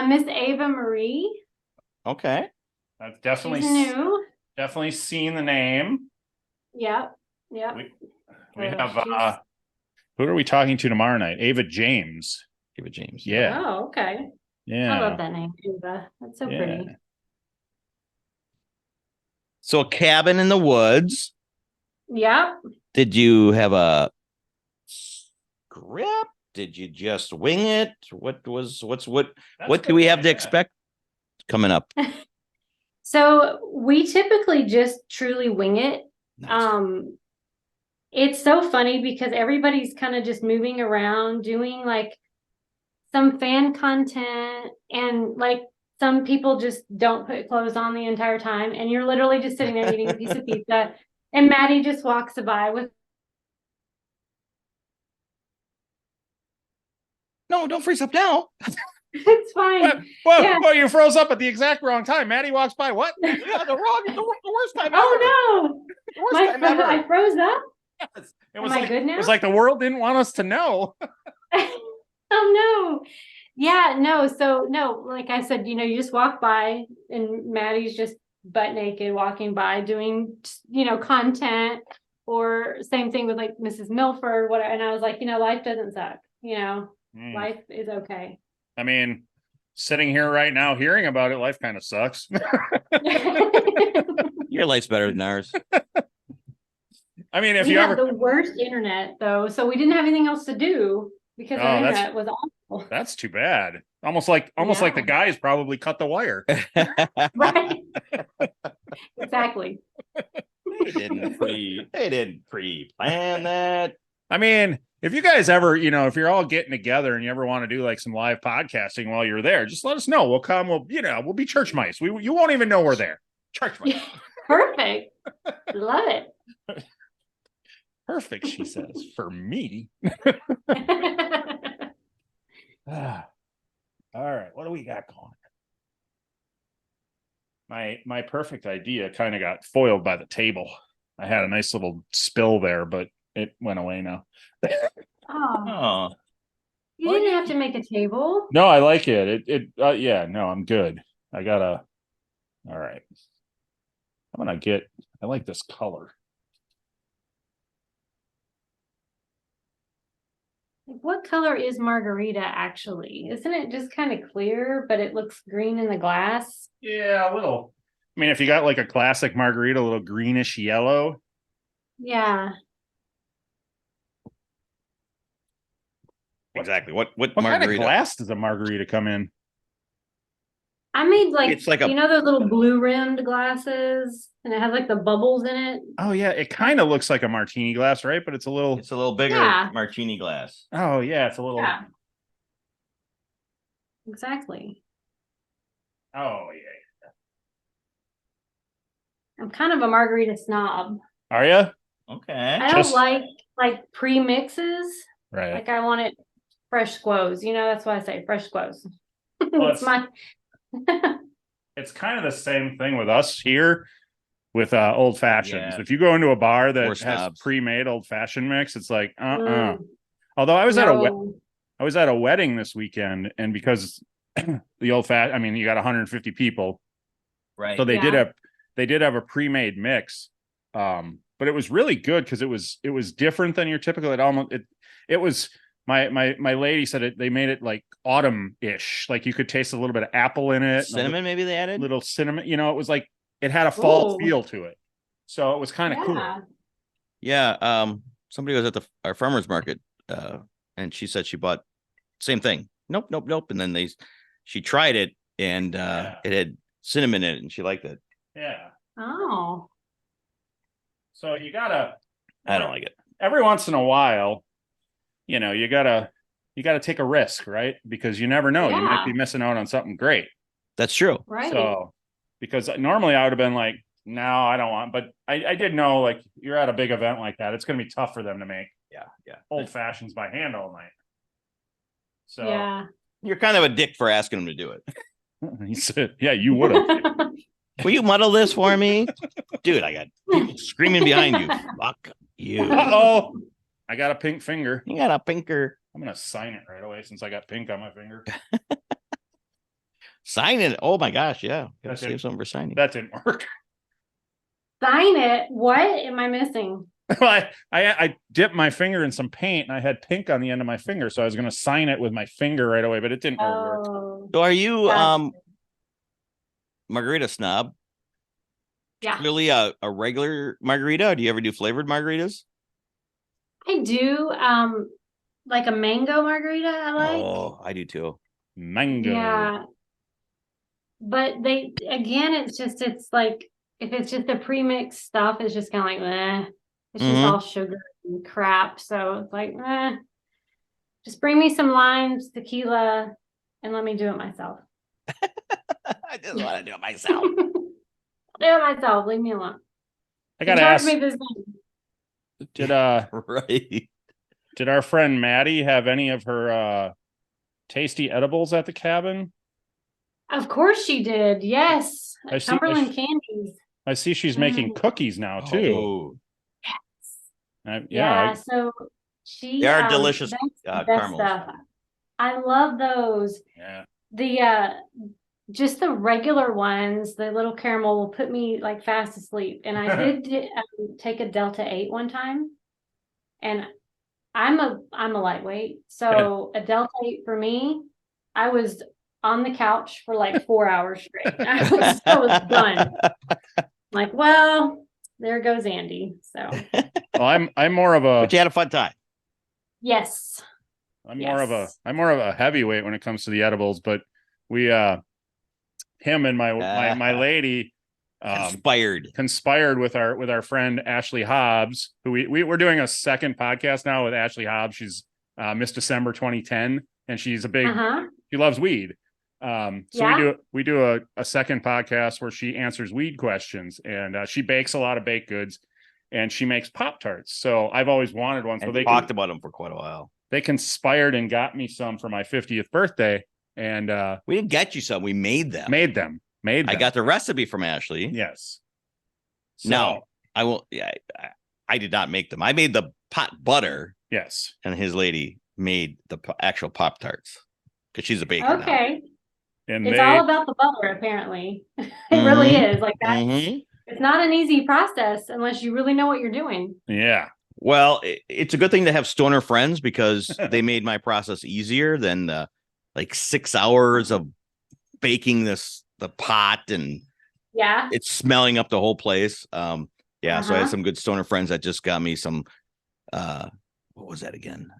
Miss Ava Marie. Okay. I've definitely definitely seen the name. Yep. We have who are we talking to tomorrow night? Ava James. Ava James. Yeah. Oh, okay. Yeah. I love that name, Ava. That's so pretty. So a cabin in the woods. Yep. Did you have a script? Did you just wing it? What do we have to expect coming up? So we typically just truly wing it. Nice. It's so funny because everybody's kind of just moving around, doing like some fan content, and like some people just don't put clothes on the entire time, and you're literally just sitting there eating a piece of pizza, and Maddie just walks by with. No, don't freeze up now. It's fine. Well, you froze up at the exact wrong time. Maddie walks by. What? Yeah, the worst time ever. Oh no! The worst time ever. I froze up. Yes. Am I good now? It was like the world didn't want us to know. Oh no. Yeah, no. So no, like I said, you just walk by and Maddie's just butt naked walking by doing, content, or same thing with like Mrs. Milford, whatever. And I was like, life doesn't suck. Life is okay. I mean, sitting here right now, hearing about it, life kind of sucks. Your life's better than ours. I mean, we have the worst internet though, so we didn't have anything else to do because the internet was awful. That's too bad. Almost like the guys probably cut the wire. Right. Exactly. They didn't pre-plan that. I mean, if you guys ever, if you're all getting together and you ever want to do like some live podcasting while you're there, just let us know. We'll come. We'll be church mice. You won't even know we're there. Church mice. Perfect. Love it. Perfect, she says, for me. All right, what do we got going? My perfect idea kind of got foiled by the table. I had a nice little spill there, but it went away now. Oh. You didn't have to make a table. No, I like it. No, I'm good. All right. I like this color. What color is margarita actually? Isn't it just kind of clear, but it looks green in the glass? Yeah, a little. I mean, if you got like a classic margarita, a little greenish yellow. Yeah. Exactly. What margarita? Kind of glass does a margarita come in? I made it's like those little blue rimmed glasses, and it has like the bubbles in it. Oh yeah, it kind of looks like a martini glass, right? But it's a little bigger martini glass. Oh yeah, it's a little. Yeah. Exactly. Oh yeah. I'm kind of a margarita snob. Are you? Okay. I don't like pre-mixes. Right. Like I want it fresh squoze. That's why I say fresh squoze. Well, it's kind of the same thing with us here with old fashions. Yeah. If you go into a bar that has pre-made old fashioned mix, it's like Although I was at a wedding this weekend, and because the old fat. I mean, you got 150 people, Right? So they did have a pre-made mix, but it was really good because it was different than your typical. It was my lady said they made it like autumn-ish, like you could taste a little bit of apple in it, Cinnamon, maybe they added little cinnamon. It was like it had a fall feel to it, so it was kind of cool. Yeah. Somebody was at our farmer's market, and she said she bought same thing. Nope. And then she tried it, and it had cinnamon in it, and she liked it. Yeah. Oh. So you gotta. I don't like it. Every once in a while, you gotta take a risk, right? Because you never know. You might be missing out on something great. That's true. Right. So, because normally I would have been like, no, I don't want. But I did know, like, you're at a big event like that, it's going to be tough for them to make old fashions by hand all night. So you're kind of a dick for asking them to do it. He said, "Yeah, you would have." Will you muddle this for me, dude? I got people screaming behind you. Fuck you. Uh-oh. I got a pink finger. You got a pinker. I'm gonna sign it right away since I got pink on my finger. Sign it. Oh my gosh, yeah. Gotta save something for signing. That didn't work. Sign it. What am I missing? I dipped my finger in some paint and I had pink on the end of my finger, so I was gonna sign it with my finger right away, but it didn't really work. So are you margarita snob? Yeah. Clearly a regular margarita, or do you ever do flavored margaritas? I do. Like a mango margarita, I like. Oh, I do too. Mango. Yeah. But it's like, if it's just a pre-mixed stuff, it's just kind of like, it's just all sugar and crap. So it's like, just bring me some limes, tequila, and let me do it myself. I just want to do it myself. Do it myself. Leave me alone. I gotta ask. Me this right. Did our friend Maddie have any of her tasty edibles at the cabin? Of course she did. Yes. Cumberland candies. I see she's making cookies now too. Oh. Yes. So they are delicious caramels. Stuff. I love those. Yeah. The just the regular ones, the little caramel will put me like fast asleep. And I did take a Delta 8 one time, and I'm a lightweight, so a Delta 8 for me, I was on the couch for like 4 hours straight. I was done. Like, well, there goes Andy. So well, I'm more of a. But you had a fun time. Yes. I'm more of a heavyweight when it comes to the edibles, but we him and my lady conspired with our friend Ashley Hobbs, who we're doing a second podcast now with Ashley Hobbs. She's Miss December 2010, and she's a big she loves weed. So we do a second podcast where she answers weed questions, and she bakes a lot of baked goods, and she makes Pop-Tarts. So I've always wanted one. So they talked about them for quite a while. They conspired and got me some for my 50th birthday. And we didn't get you some. We made them. I got the recipe from Ashley. Yes. So, no, I will. Yeah, I did not make them. I made the pot butter. Yes. And his lady made the actual Pop-Tarts because she's a baker. Okay. Now. And it's all about the butter, apparently. It really is. Like that. It's not an easy process unless you really know what you're doing. Yeah. Well, it's a good thing to have stoner friends because they made my process easier than like 6 hours of baking the pot, and it's smelling up the whole place. So I had some good stoner friends that just got me some what was that again?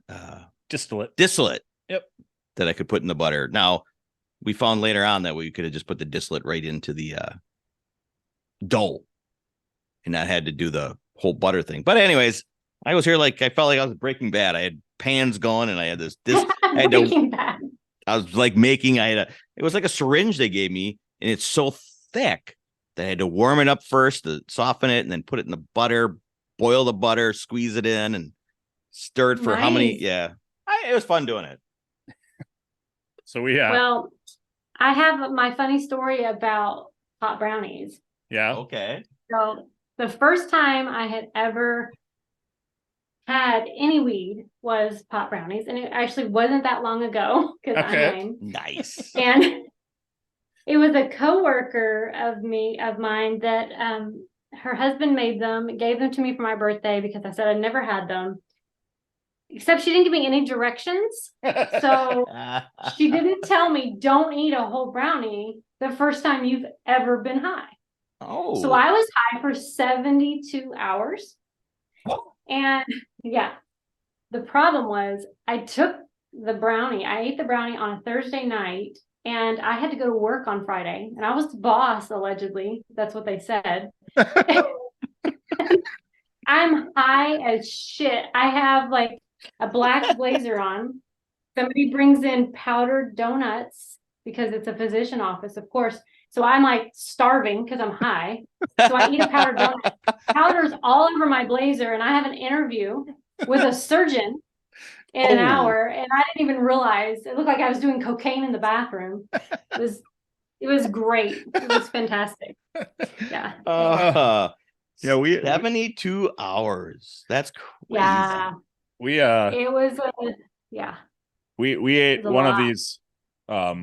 Distillate. Yep. That I could put in the butter. Now we found later on that we could have just put the distillate right into the dough and not had to do the whole butter thing. But anyways, I was here like I felt like I was Breaking Bad. I had pans going and I had this Bad. I was like it was like a syringe they gave me, and it's so thick that I had to warm it up first to soften it and then put it in the butter, boil the butter, squeeze it in, and stir it for how many? Yeah. It was fun doing it. So well, I have my funny story about pot brownies. Yeah. Okay. So the first time I had ever had any weed was pot brownies. And it actually wasn't that long ago because I'm lame. Nice. And it was a coworker of mine that her husband made them, gave them to me for my birthday because I said I'd never had them. Except she didn't give me any directions. So she didn't tell me, don't eat a whole brownie the first time you've ever been high. Oh. So I was high for 72 hours. And yeah, the problem was I ate the brownie on a Thursday night, and I had to go to work on Friday. And I was the boss, allegedly. That's what they said. I'm high as shit. I have like a black blazer on. Somebody brings in powdered donuts because it's a physician office, of course. So I'm like starving because I'm high. So I eat a powdered donut. Powder's all over my blazer, and I have an interview with a surgeon in an hour, and I didn't even realize. It looked like I was doing cocaine in the bathroom. It was great. It was fantastic. Yeah. Yeah, 72 hours. That's crazy. Yeah. It was we ate one of these.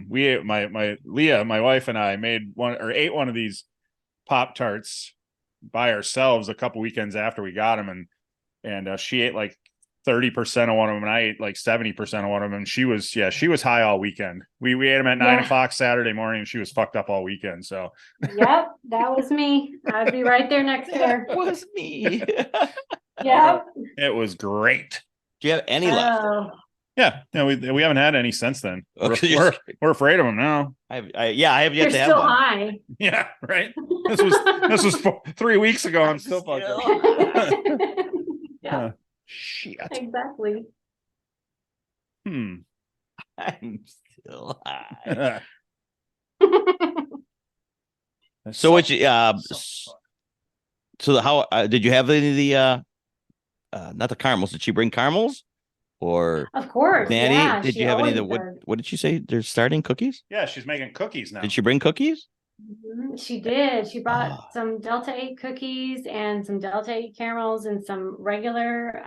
We ate my Leah, my wife, and I ate one of these Pop-Tarts by ourselves a couple weekends after we got them, and she ate like 30% of one of them, and I ate like 70% of one of them. And she was high all weekend. We ate them at 9 o'clock Saturday morning, and she was fucked up all weekend. So yep, that was me. I'd be right there next to her. That was me. Yep. It was great. Do you have any left? Yeah, we haven't had any since then. We're afraid of them now. I have yet You're to have still one. high. Yeah, right. This was 3 weeks ago. I'm still fucked up. Yeah. Shit. Exactly. I'm still high. So what you so how did you have any of the not the caramels? Did she bring caramels? Or of course, Maddie, yeah, did you have any of the what did she say? They're starting cookies? Yeah, she's making cookies now. Did she bring cookies? She did. She brought some Delta 8 cookies and some Delta 8 caramels and some regular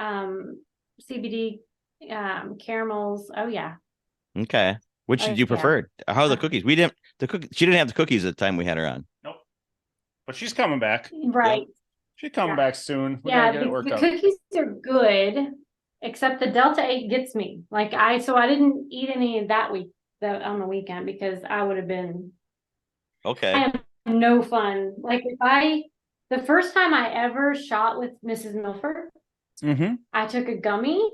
CBD caramels. Oh yeah. Okay. Which did you prefer? How are the cookies? She didn't have the cookies at the time we had her on. Nope. But she's coming back. Right. Yep. She's coming back soon. The cookies are good, except the Delta 8 gets me. So I didn't eat any that week on the weekend because I would have been okay. I am no fun. Like the first time I ever shot with Mrs. Milford, I took a gummy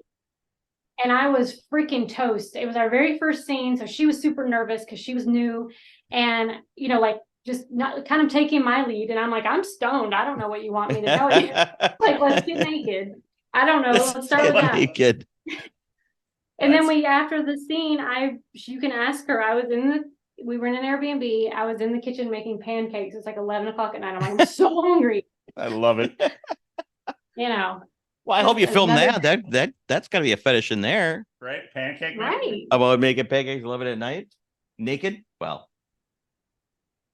and I was freaking toast. It was our very first scene. So she was super nervous because she was new and, just not kind of taking my lead. And I'm like, I'm stoned. I don't know what you want me to tell you. Let's get naked. I don't know. Let's start with that. Naked. And then after the scene, you can ask her. We were in an Airbnb. I was in the kitchen making pancakes. It's like 11 o'clock at night. I'm like, I'm so hungry. I love it. Well, I hope you filmed that. That's got to be a fetish in there. Right? Pancake. Right. About making pancakes 11 at night? Naked? Well.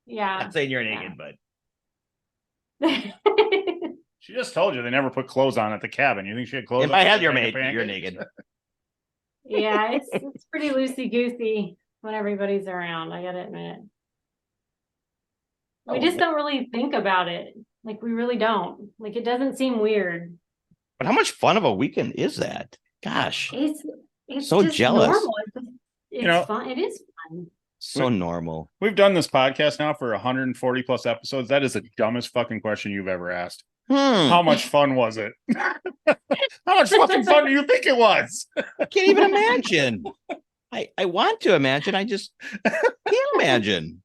Yeah. I'm not saying you're naked, but. She just told you they never put clothes on at the cabin. You think she had clothes on? If I had your maid, you're naked. Yeah, it's pretty loosey-goosey when everybody's around, I gotta admit. We just don't really think about it. We really don't. It doesn't seem weird. But how much fun of a weekend is that? Gosh. It's so just jealous. Normal. It's fun. It is fun. So normal. We've done this podcast now for 140 plus episodes. That is the dumbest fucking question you've ever asked. How much fun was it? How much fucking fun do you think it was? I can't even imagine. I want to imagine. I just can't imagine.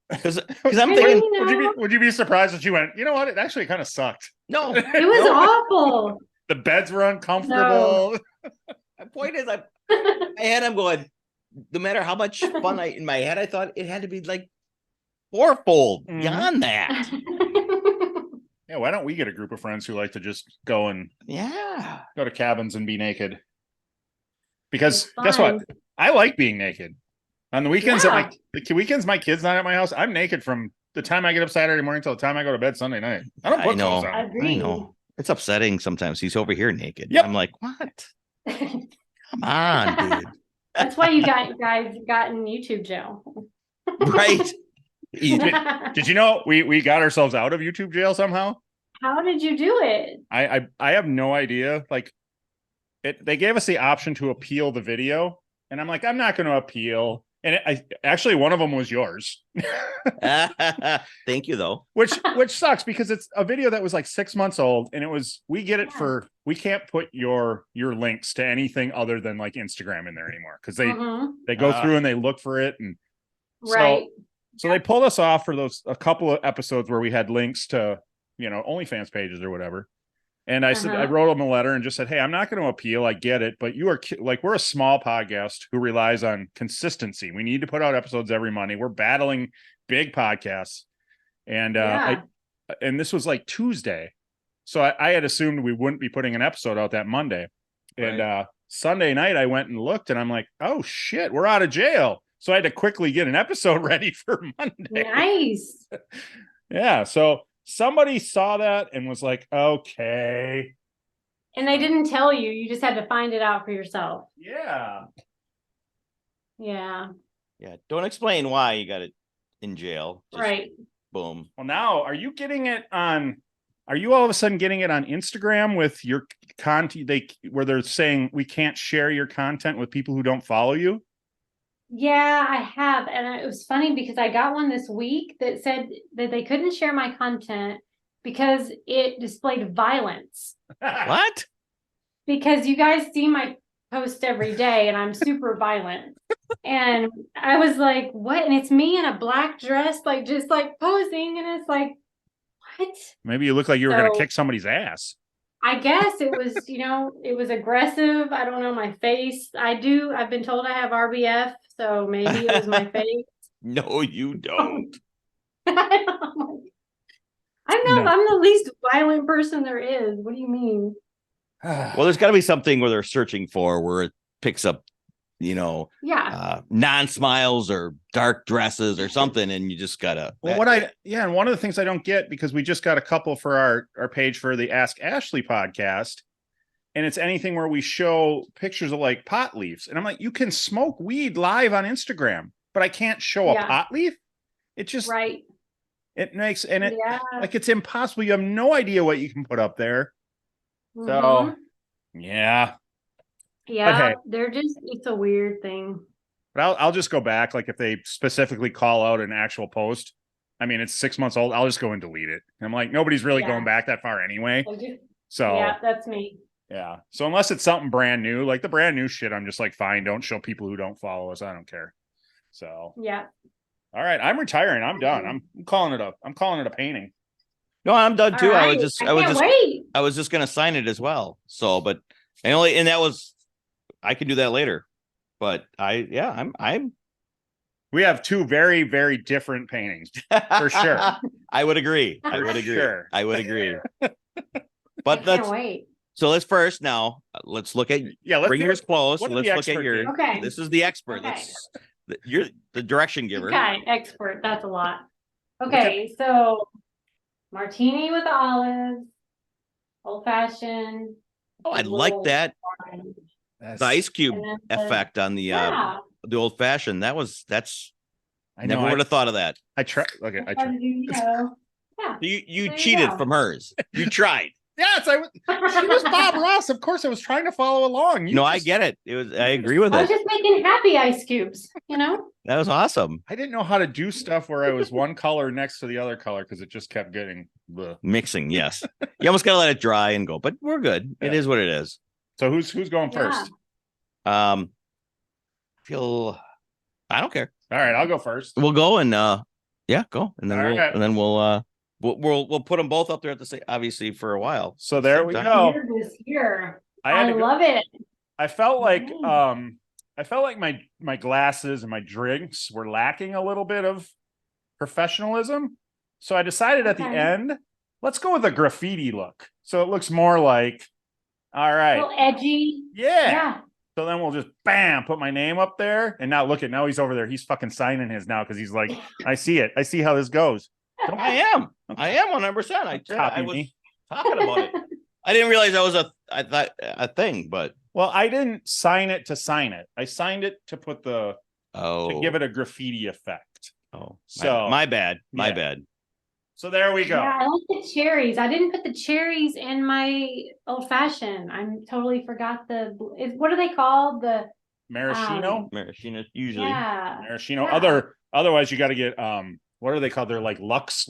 Because I'm thinking, would you be surprised if you went, you know what? It actually kind of sucked. No, it was awful. The beds were uncomfortable. No. My point is, I'm going, no matter how much fun in my head, I thought it had to be fourfold beyond that. Yeah, why don't we get a group of friends who like to just go to cabins and be naked? Because guess what? I like being naked. On the weekends, weekends my kid's not at my house, I'm naked from the time I get up Saturday morning till the time I go to bed Sunday night. I don't put clothes on. I know. It's upsetting sometimes. He's over here naked. Yep. I'm like, what? Come on, dude. That's why you guys got in YouTube jail. Right. Did you know we got ourselves out of YouTube jail somehow? How did you do it? I have no idea. Like they gave us the option to appeal the video, and I'm like, I'm not going to appeal. And actually one of them was yours. Thank you though. Which sucks because it's a video that was like 6 months old, and we can't put your links to anything other than like Instagram in there anymore because they go through and they look for it, and so they pulled us off for a couple of episodes where we had links to OnlyFans pages or whatever. And I said, I wrote them a letter and just said, hey, I'm not going to appeal. I get it. But we're a small podcast who relies on consistency. We need to put out episodes every Monday. We're battling big podcasts. And and this was like Tuesday. So I had assumed we wouldn't be putting an episode out that Monday. Right. And Sunday night, I went and looked and I'm like, oh, shit, we're out of jail. So I had to quickly get an episode ready for Monday. Nice. Yeah. So somebody saw that and was like, okay. And they didn't tell you. You just had to find it out for yourself. Yeah. Yeah. Yeah. Don't explain why you got it in jail. Just right. Boom. Well, now, are you all of a sudden getting it on Instagram with your content? Where they're saying we can't share your content with people who don't follow you? Yeah, I have. And it was funny because I got one this week that said that they couldn't share my content because it displayed violence. What? Because you guys see my post every day and I'm super violent. And I was like, what? And it's me in a black dress, like just like posing. And it's like, what? Maybe you look like you were going to kick somebody's ass. I guess it was, it was aggressive. I don't know, my face. I've been told I have RBF, so maybe it was my face. No, you don't. I know. I'm the least violent person there is. What do you mean? Well, there's got to be something where they're searching for where it picks up, non-smiles or dark dresses or something, and you just gotta. And one of the things I don't get, because we just got a couple for our page for the Ask Ashley podcast, and it's anything where we show pictures of like pot leaves, and I'm like, you can smoke weed live on Instagram, but I can't show a pot leaf. It just right. It makes like it's impossible. You have no idea what you can put up there. Mm-hmm. So yeah. Yeah, it's a weird thing. But I'll just go back. Like if they specifically call out an actual post, I mean, it's 6 months old. I'll just go and delete it. And I'm like, nobody's really going back that far anyway. So yeah, that's me. Yeah. So unless it's something brand new, like the brand new shit, I'm just like, fine, don't show people who don't follow us. I don't care. So yeah. All right. I'm retiring. I'm done. I'm calling it a painting. No, I'm done too. Right. I was just gonna sign it as well. So, I can do that later. But I'm we have two very, very different paintings for sure. I would agree. Sure. I would agree. But wait. So let's first now let's look at bring yours close. Let's look at your This is the expert. Okay. You're the direction giver. Okay, expert. That's a lot. Okay, so martini with olives, old fashioned. Oh, I like that. The ice cube effect on the old fashioned. That's I never would have thought of that. I tried. Okay, I tried. You cheated from hers. You tried. Yes, she was Bob Ross. Of course, I was trying to follow along. I get it. I agree with it. I was just making happy ice cubes, That was awesome. I didn't know how to do stuff where I was one color next to the other color because it just kept getting mixing. Yes, you almost gotta let it dry and go, but we're good. Yeah. It is what it is. So who's going first? I don't care. All right, I'll go first. We'll go and go, and then we'll put them both up there at the same, obviously for a while. So there we go. This year. I love it. I felt like my glasses and my drinks were lacking a little bit of professionalism. So I decided at the end, let's go with a graffiti look. So it looks more like, all right. A little edgy. Yeah. So then we'll just put my name up there. And now now he's over there. He's fucking signing his now because he's like, I see it. I see how this goes. I am 100%. I was talking about it. I didn't realize that was a thing, but well, I didn't sign it to sign it. I signed it to put to give it a graffiti effect. Oh, so my bad. Yeah. So there we go. Yeah, I like the cherries. I didn't put the cherries in my old fashioned. I totally forgot what are they called? The maraschino. Maraschino usually. Yeah. Maraschino. Yeah. Otherwise you got to get what are they called? They're like Lux.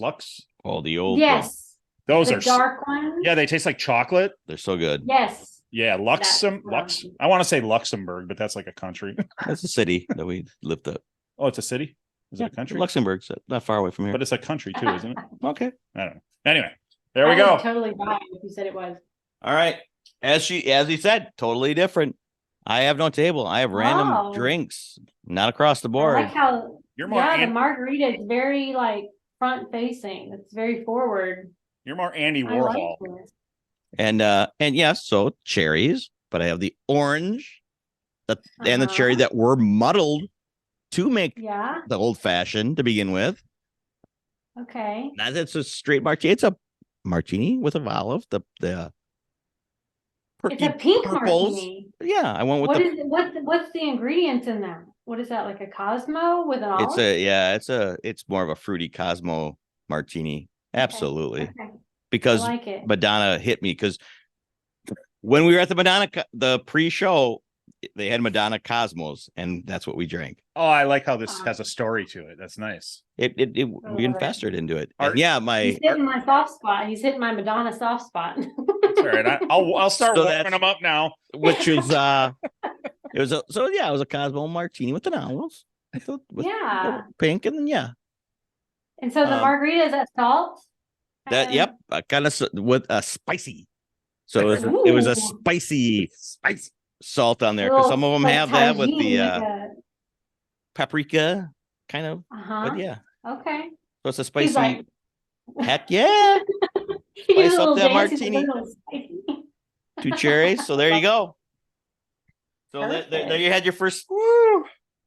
Oh, the old. Yes. Those are dark ones. Yeah, they taste like chocolate. They're so good. Yes. Yeah, Lux. I want to say Luxembourg, but that's like a country. That's a city that we lived at. Oh, it's a city? Is it a country? Luxembourg's not far away from here. But it's a country too, isn't it? Okay. I don't know. Anyway, there we go. Totally right if you said it was. All right. As he said, totally different. I have no table. I have random drinks, not across the board. I like how you're more the margarita is very like front facing. It's very forward. You're more Andy Warhol. And yes, so cherries, but I have the orange and the cherry that were muddled to make the old fashioned to begin with. Okay. Now it's a straight martini. It's a martini with a olive. It's a pink purples. Martini. Yeah, I went with what's the ingredients in that? What is that, like a Cosmo with an olive? It's more of a fruity Cosmo martini. Absolutely. Okay. Because Madonna hit me because when we were at the pre-show, they had Madonna Cosmos, and that's what we drank. Oh, I like how this has a story to it. That's nice. We invested into it. He's hitting my soft spot. He's hitting my Madonna soft spot. That's all right. I'll start warming them up now. Which is it was a Cosmo martini with an olive. With pink and then And so the margarita is that salt? Yep, kind of with a spicy. So it was a spicy salt on there because some of them have that with the paprika kind of. But okay. So it's a spicy. Heck yeah! Spice up that martini. 2 cherries. So there you go. So there you had your first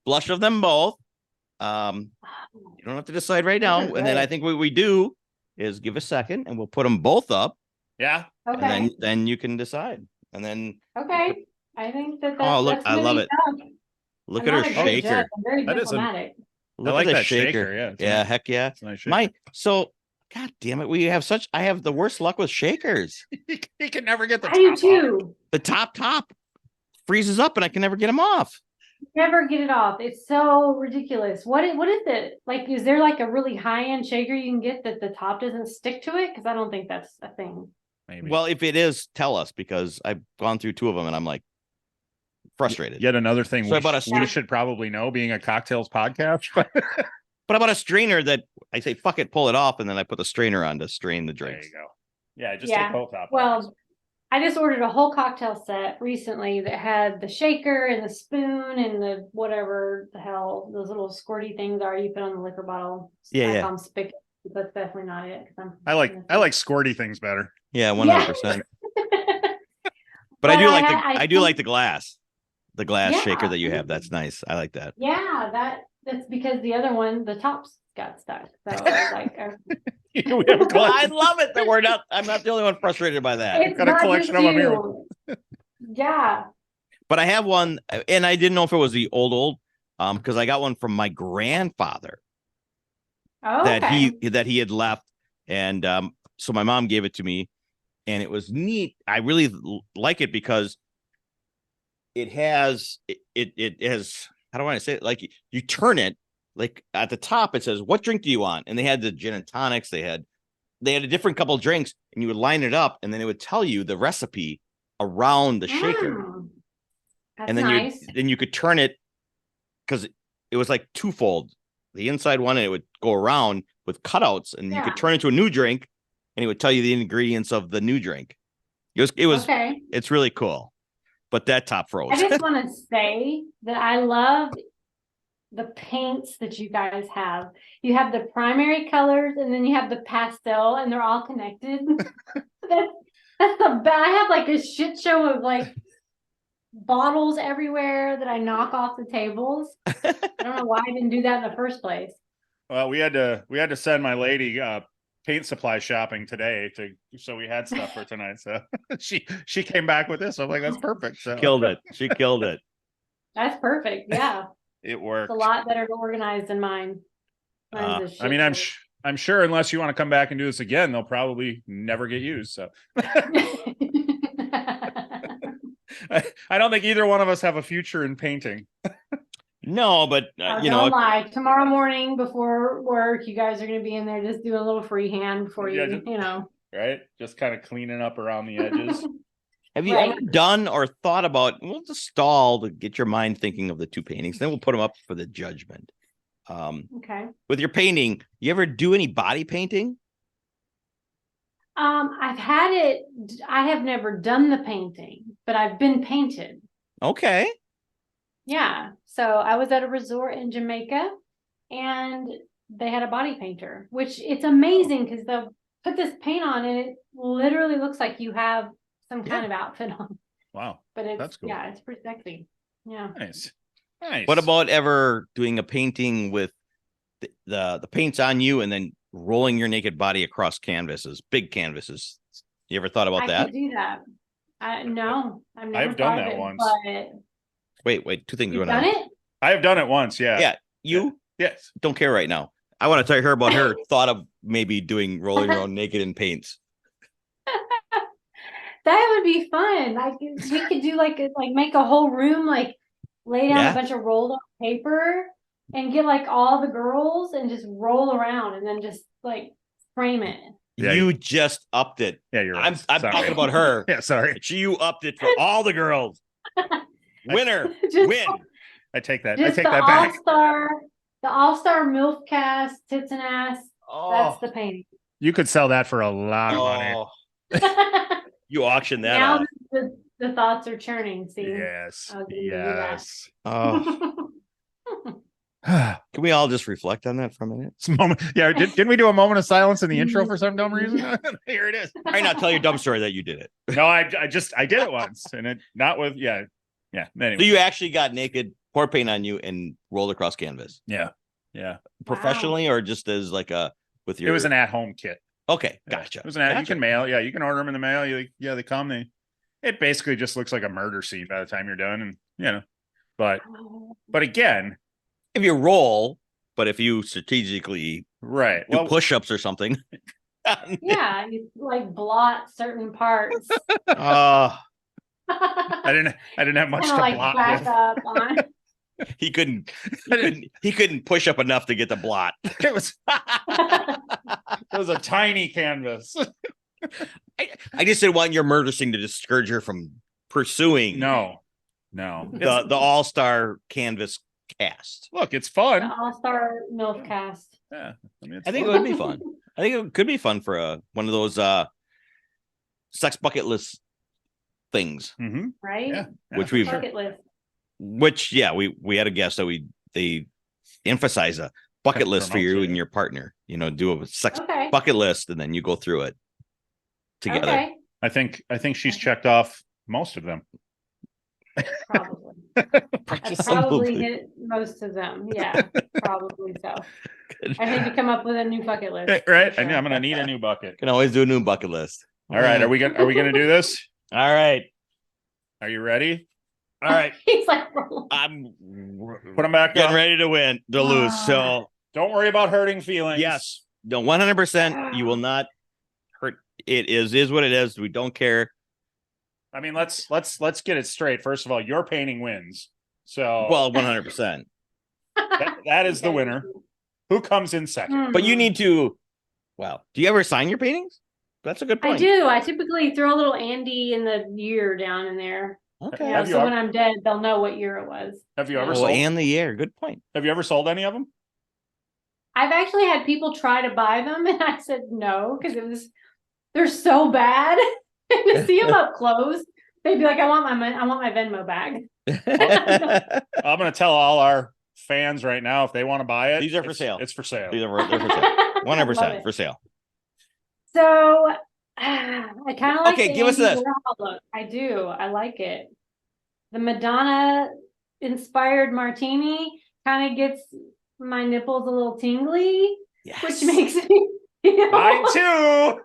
blush of them both. You don't have to decide right now, and then I think what we do is give a second, and we'll put them both up. Yeah. Okay. And then you can decide, and then. Okay. I think that's. Oh, look! I love it. Look at her shaker. I'm very diplomatic. Look at the that shaker. Yeah. Yeah. Heck yeah. Nice God damn it! I have the worst luck with shakers. He can never get the top. I do too. Off. The top freezes up, and I can never get them off. Never get it off. It's so ridiculous. What is it like? Is there like a really high end shaker you can get that the top doesn't stick to it? Because I don't think that's a thing. Maybe. Well, if it is, tell us because I've gone through 2 of them, and I'm like frustrated. Yet another thing we should probably know, being a cocktails podcast. But about a strainer that I say, fuck it, pull it off, and then I put the strainer on to strain the drinks. There you go. Yeah, just take both off. Well, I just ordered a whole cocktail set recently that had the shaker and the spoon and the whatever the hell those little squirty things are you put on the liquor bottle. Yeah. Spigot. That's definitely not it. I like squirty things better. Yeah, 100%. But I do like the glass. The glass shaker that you have. That's nice. I like that. Yeah, that's because the other one, the tops got stuck. So like we have a I love it that I'm not the only one frustrated by that. I've got a collection of them here. Yeah. But I have one, and I didn't know if it was the old, because I got one from my grandfather. Oh, that he had left, and so my mom gave it to me, and it was neat. I really like it because it has how do I say it? Like you turn it, like at the top it says, "What drink do you want?" And they had the gin and tonics. They had a different couple of drinks, and you would line it up, and then it would tell you the recipe around the shaker. That's and then nice. you could turn it because it was like twofold. The inside one, and it would go around with cutouts, and you could turn it to a new drink, and it would tell you the ingredients of the new drink. It was okay. It's really cool. But that top froze. I just want to say that I love the paints that you guys have. You have the primary colors, and then you have the pastel, and they're all connected. That's the bad. I have like a shit show of like bottles everywhere that I knock off the tables. I don't know why I didn't do that in the first place. Well, we had to send my lady paint supply shopping today so we had stuff for tonight. So she came back with this. I'm like, that's perfect. So Killed it. She killed it. That's perfect. Yeah. It worked. It's a lot better organized than mine. I mean, I'm sure unless you want to come back and do this again, they'll probably never get used. So I don't think either one of us have a future in painting. No, but don't lie. Tomorrow morning before work, you guys are going to be in there just doing a little freehand before right? Just kind of cleaning up around the edges. Have you ever done or thought about, we'll just stall to get your mind thinking of the two paintings, then we'll put them up for the judgment. Okay. With your painting, you ever do any body painting? I've had it. I have never done the painting, but I've been painted. Okay. Yeah. So I was at a resort in Jamaica and they had a body painter, which it's amazing because they'll put this paint on and it literally looks like you have some kind of outfit on. Wow. But that's cool. Yeah, it's pretty sexy. Yeah. Nice. What about ever doing a painting with the paint's on you and then rolling your naked body across canvases, big canvases? You ever thought about that? I could do that. No, I've done that once. Wait, two things You've going on. done it? I have done it once. Yeah. Yeah. You? Yes. Don't care right now. I want to tell her about her thought of maybe rolling around naked in paints. That would be fun. We could do like make a whole room, like lay down a bunch of rolled up paper and get like all the girls and just roll around and then just like frame it. Yeah, you just upped it. Yeah, you're right. I'm talking about her. Yeah, sorry. You upped it for all the girls. Winner. Win. I take that. Just I take that back. The All-Star MILF cast, tits and ass. Oh. That's the painting. You could sell that for a lot of money. You auction that now off. The thoughts are churning. See? Yes. Yes. Oh. Can we all just reflect on that for a minute? Yeah, didn't we do a moment of silence in the intro for some dumb reason? Here it is. Why not tell your dumb story that you did it? No, I did it once, and it not with yeah. Anyway. So you actually got naked, pour paint on you, and rolled across canvas? Yeah. Professionally, or just as like with your? It was an at-home kit. Okay, gotcha. It was you can mail. Yeah, you can order them in the mail. They come. It basically just looks like a murder scene by the time you're done, and but again. If you roll, but if you strategically do push-ups or something. Yeah, you like blot certain parts. I didn't have much to blot back with. up on. He couldn't push up enough to get the blot. It was a tiny canvas. I just didn't want your murder scene to discourage her from pursuing the all-star canvas cast. Look, it's fun. The All-Star MILF cast. Yeah, I think it would be fun. I think it could be fun for one of those sex bucket list things, right? Yeah, which we bucket list. We had a guest that they emphasize a bucket list for you and your partner. Do a sex bucket list, and then you go through it together. Okay. I think she's checked off most of them. Probably. I probably hit most of them. Yeah, probably so. I need to come up with a new bucket list. Right. Sure. I'm gonna need a new bucket. Can always do a new bucket list. All right. Are we gonna do this? All right. Are you ready? All right. He's like, I'm put them back. Getting ready to lose. So don't worry about hurting feelings. Yes. No, 100%. You will not hurt. It is what it is. We don't care. I mean, let's get it straight. First of all, your painting wins. So 100%. that is the winner. Who comes in second? But you need to. Wow. Do you ever sign your paintings? That's a good point. I do. I typically throw a little Andi in the year down in there. Okay. So when I'm dead, they'll know what year it was. Have you ever sold? And the year. Good point. Have you ever sold any of them? I've actually had people try to buy them, and I said no because they're so bad. To see them up close, they'd be like, "I want my Venmo bag." I'm going to tell all our fans right now if they want to buy it. These are for sale. It's for sale. They're for sale. 100% for sale. So I kind of like. Okay, give us this. Look. I do. I like it. The Madonna inspired martini kind of gets my nipples a little tingly, which makes me Mine too.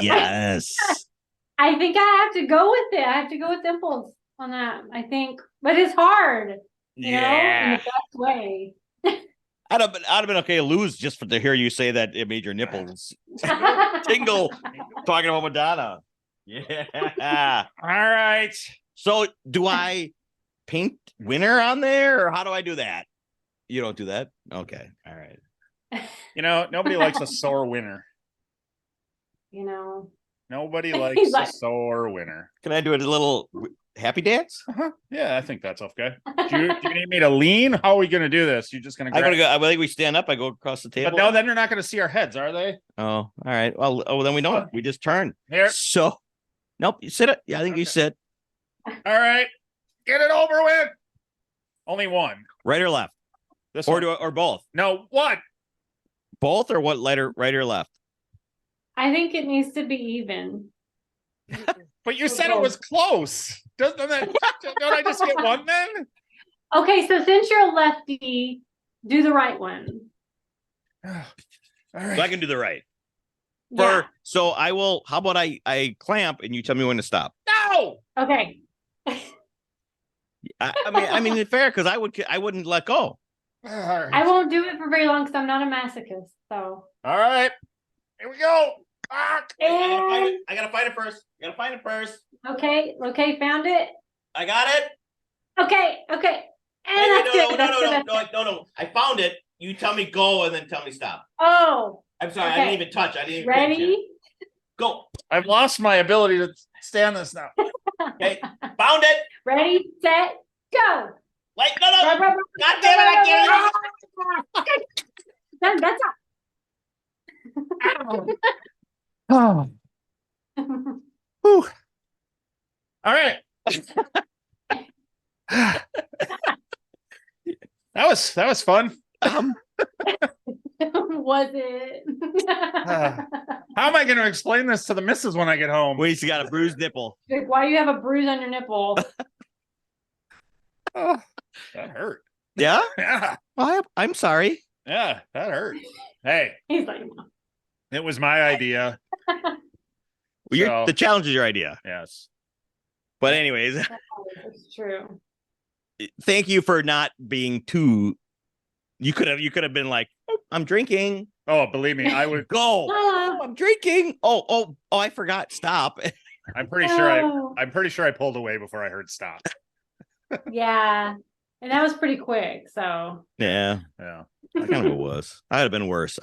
Yes. I think I have to go with it. I have to go with Dimples on that. I think, but it's hard, you know, in the best way. I'd have been okay to lose just to hear you say that it made your nipples tingle talking about Madonna. Yeah. All right. So do I paint winner on there, or how do I do that? You don't do that? Okay. All right. You know, nobody likes a sore winner. You know. Nobody likes a sore winner. Can I do a little happy dance? Yeah, I think that's okay. Do you need me to lean? How are we going to do this? You're just going to I think we stand up. I go across the table. But no, then you're not going to see our heads, are they? Oh, all right. Well, then we don't. We just turn. Here. So, nope. You sit it. Yeah, I think you sit. All right. Get it over with. Only one. Right or left? This or both? No, one. Both or what letter? Right or left? I think it needs to be even. But you said it was close. Don't I just get one then? Okay, so since you're a lefty, do the right one. All right. So I can do the right. Yeah. So I will. How about I clamp and you tell me when to stop? No. Okay. I mean, it's fair because I wouldn't let go. Right. I won't do it for very long because I'm not a masochist. So. All right. Here we go. I gotta find it first. Okay. Found it. I got it. Okay. And No. I found it. You tell me go and then tell me stop. Oh. I'm sorry. Okay. I didn't even touch. Ready? Go. I've lost my ability to stand this now. Okay. Found it. Ready, set, go. Like no. God damn it! I can't. That's Oh. Whew. All right. That was fun. Was it? How am I going to explain this to the missus when I get home? Wait, she got a bruised nipple. Like, why do you have a bruise on your nipple? Oh, that hurt. Yeah? Yeah. I'm sorry. Yeah, that hurt. Hey, He's like, no. it was my idea. The challenge is your idea. Yes. But anyways, It's true. thank you for not being too. You could have been like, oh, I'm drinking. Oh, believe me, I would Go. Oh, I'm drinking. Oh, I forgot. Stop. I'm pretty sure I pulled away before I heard stop. Yeah. And that was pretty quick. So Yeah. Yeah. I kind of was. I'd have been worse.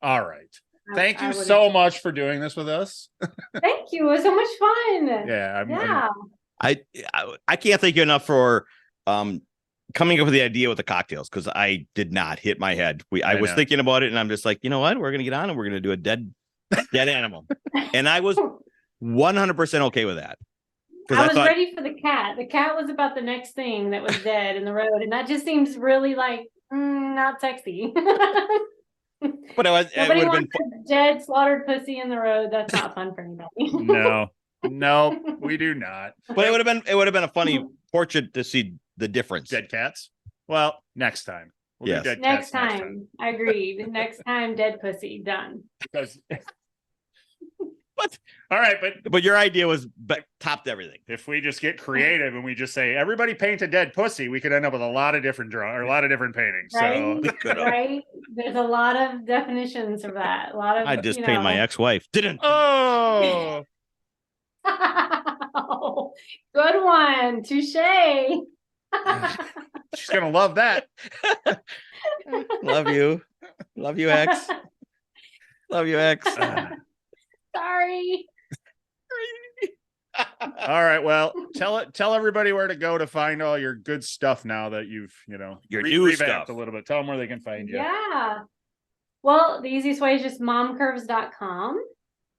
All right. Thank you so much for doing this with us. Thank you. It was so much fun. Yeah. I can't thank you enough for coming up with the idea with the cocktails, because I did not hit my head. I was thinking about it and I'm just like, you know what? We're gonna get on and we're gonna do a dead animal. And I was 100% okay with that. I was ready for the cat. The cat was about the next thing that was dead in the road, and that just seems really like not sexy. But Nobody wants a dead, slaughtered pussy in the road. That's not fun for anybody. No, we do not. But it would have been a funny portrait to see the difference. Dead cats. Well, next time. Yes. Next time. Agreed. Next time, dead pussy. Done. Because. What? All right, but your idea was topped everything. If we just get creative and we just say everybody paint a dead pussy, we could end up with a lot of different paintings. Right? So right? There's a lot of definitions of that. A lot of. I just painted my ex-wife. Didn't. Oh. Oh, good one. Touche. She's gonna love that. Love you, ex. Love you, ex. Sorry. All right. Well, tell everybody where to go to find all your good stuff now that you've your new revamped stuff a little bit. Tell them where they can find you. Yeah. Well, the easiest way is just momcurves.com.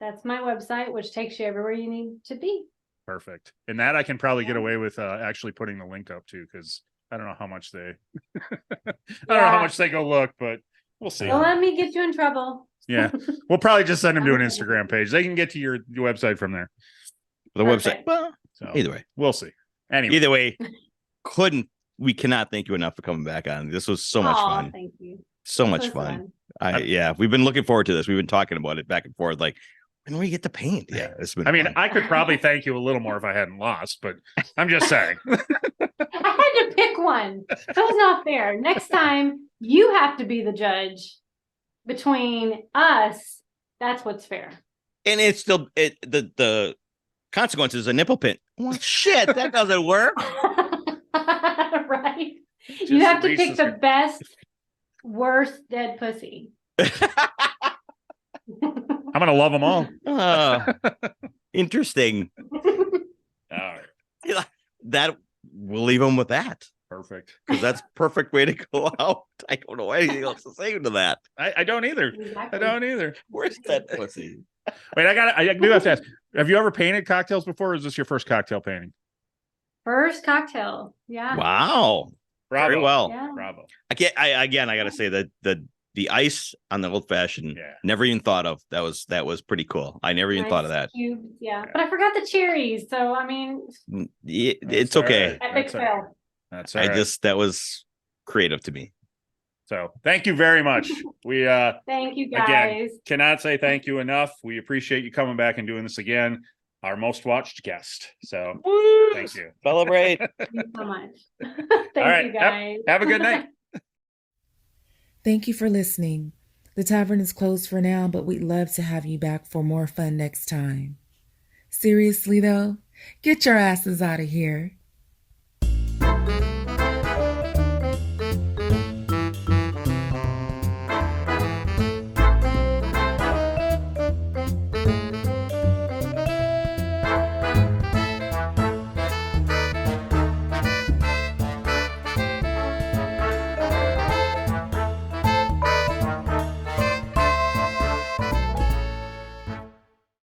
That's my website, which takes you everywhere you need to be. Perfect. And that I can probably get away with actually putting the link up too, because I don't know how much they I don't know how much they go look, but we'll see. Don't let me get you in trouble. Yeah. We'll probably just send them to an Instagram page. They can get to your website from there. The website. Well, so either way. We'll see. Anyway. Either way, we cannot thank you enough for coming back on. This was so much fun. Thank you. So much fun. We've been looking forward to this. We've been talking about it back and forth. Like, when do we get to paint? Yeah, it's been. I mean, fun. I could probably thank you a little more if I hadn't lost, but I'm just saying. I had to pick one. That was not fair. Next time, you have to be the judge between us. That's what's fair. And it's still the consequences a nipple pin. Well, shit, that doesn't work. Right. You have to pick the best, worst dead pussy. I'm gonna love them all. Interesting. All right. That we'll leave them with that. Perfect. Because that's perfect way to go out. I don't know anything else to say to that. I don't either. Exactly. I don't either. Where's that pussy? Wait, I do have to ask. Have you ever painted cocktails before, or is this your first cocktail painting? First cocktail. Yeah. Wow. Bravo. Very well. Yeah. Bravo. I gotta say that the ice on the old fashioned, never even thought of. That was pretty cool. I never even thought of that. Cubes, yeah. But I forgot the cherries. So I mean, it's okay. Epic fail. That's all right. That was creative to me. So thank you very much. We thank you guys. Again, cannot say thank you enough. We appreciate you coming back and doing this again. Our most watched guest. So thank you. Celebrate. Thank you so much. Thank you guys. Have a good night. Thank you for listening. The tavern is closed for now, but we'd love to have you back for more fun next time. Seriously though, get your asses out of here.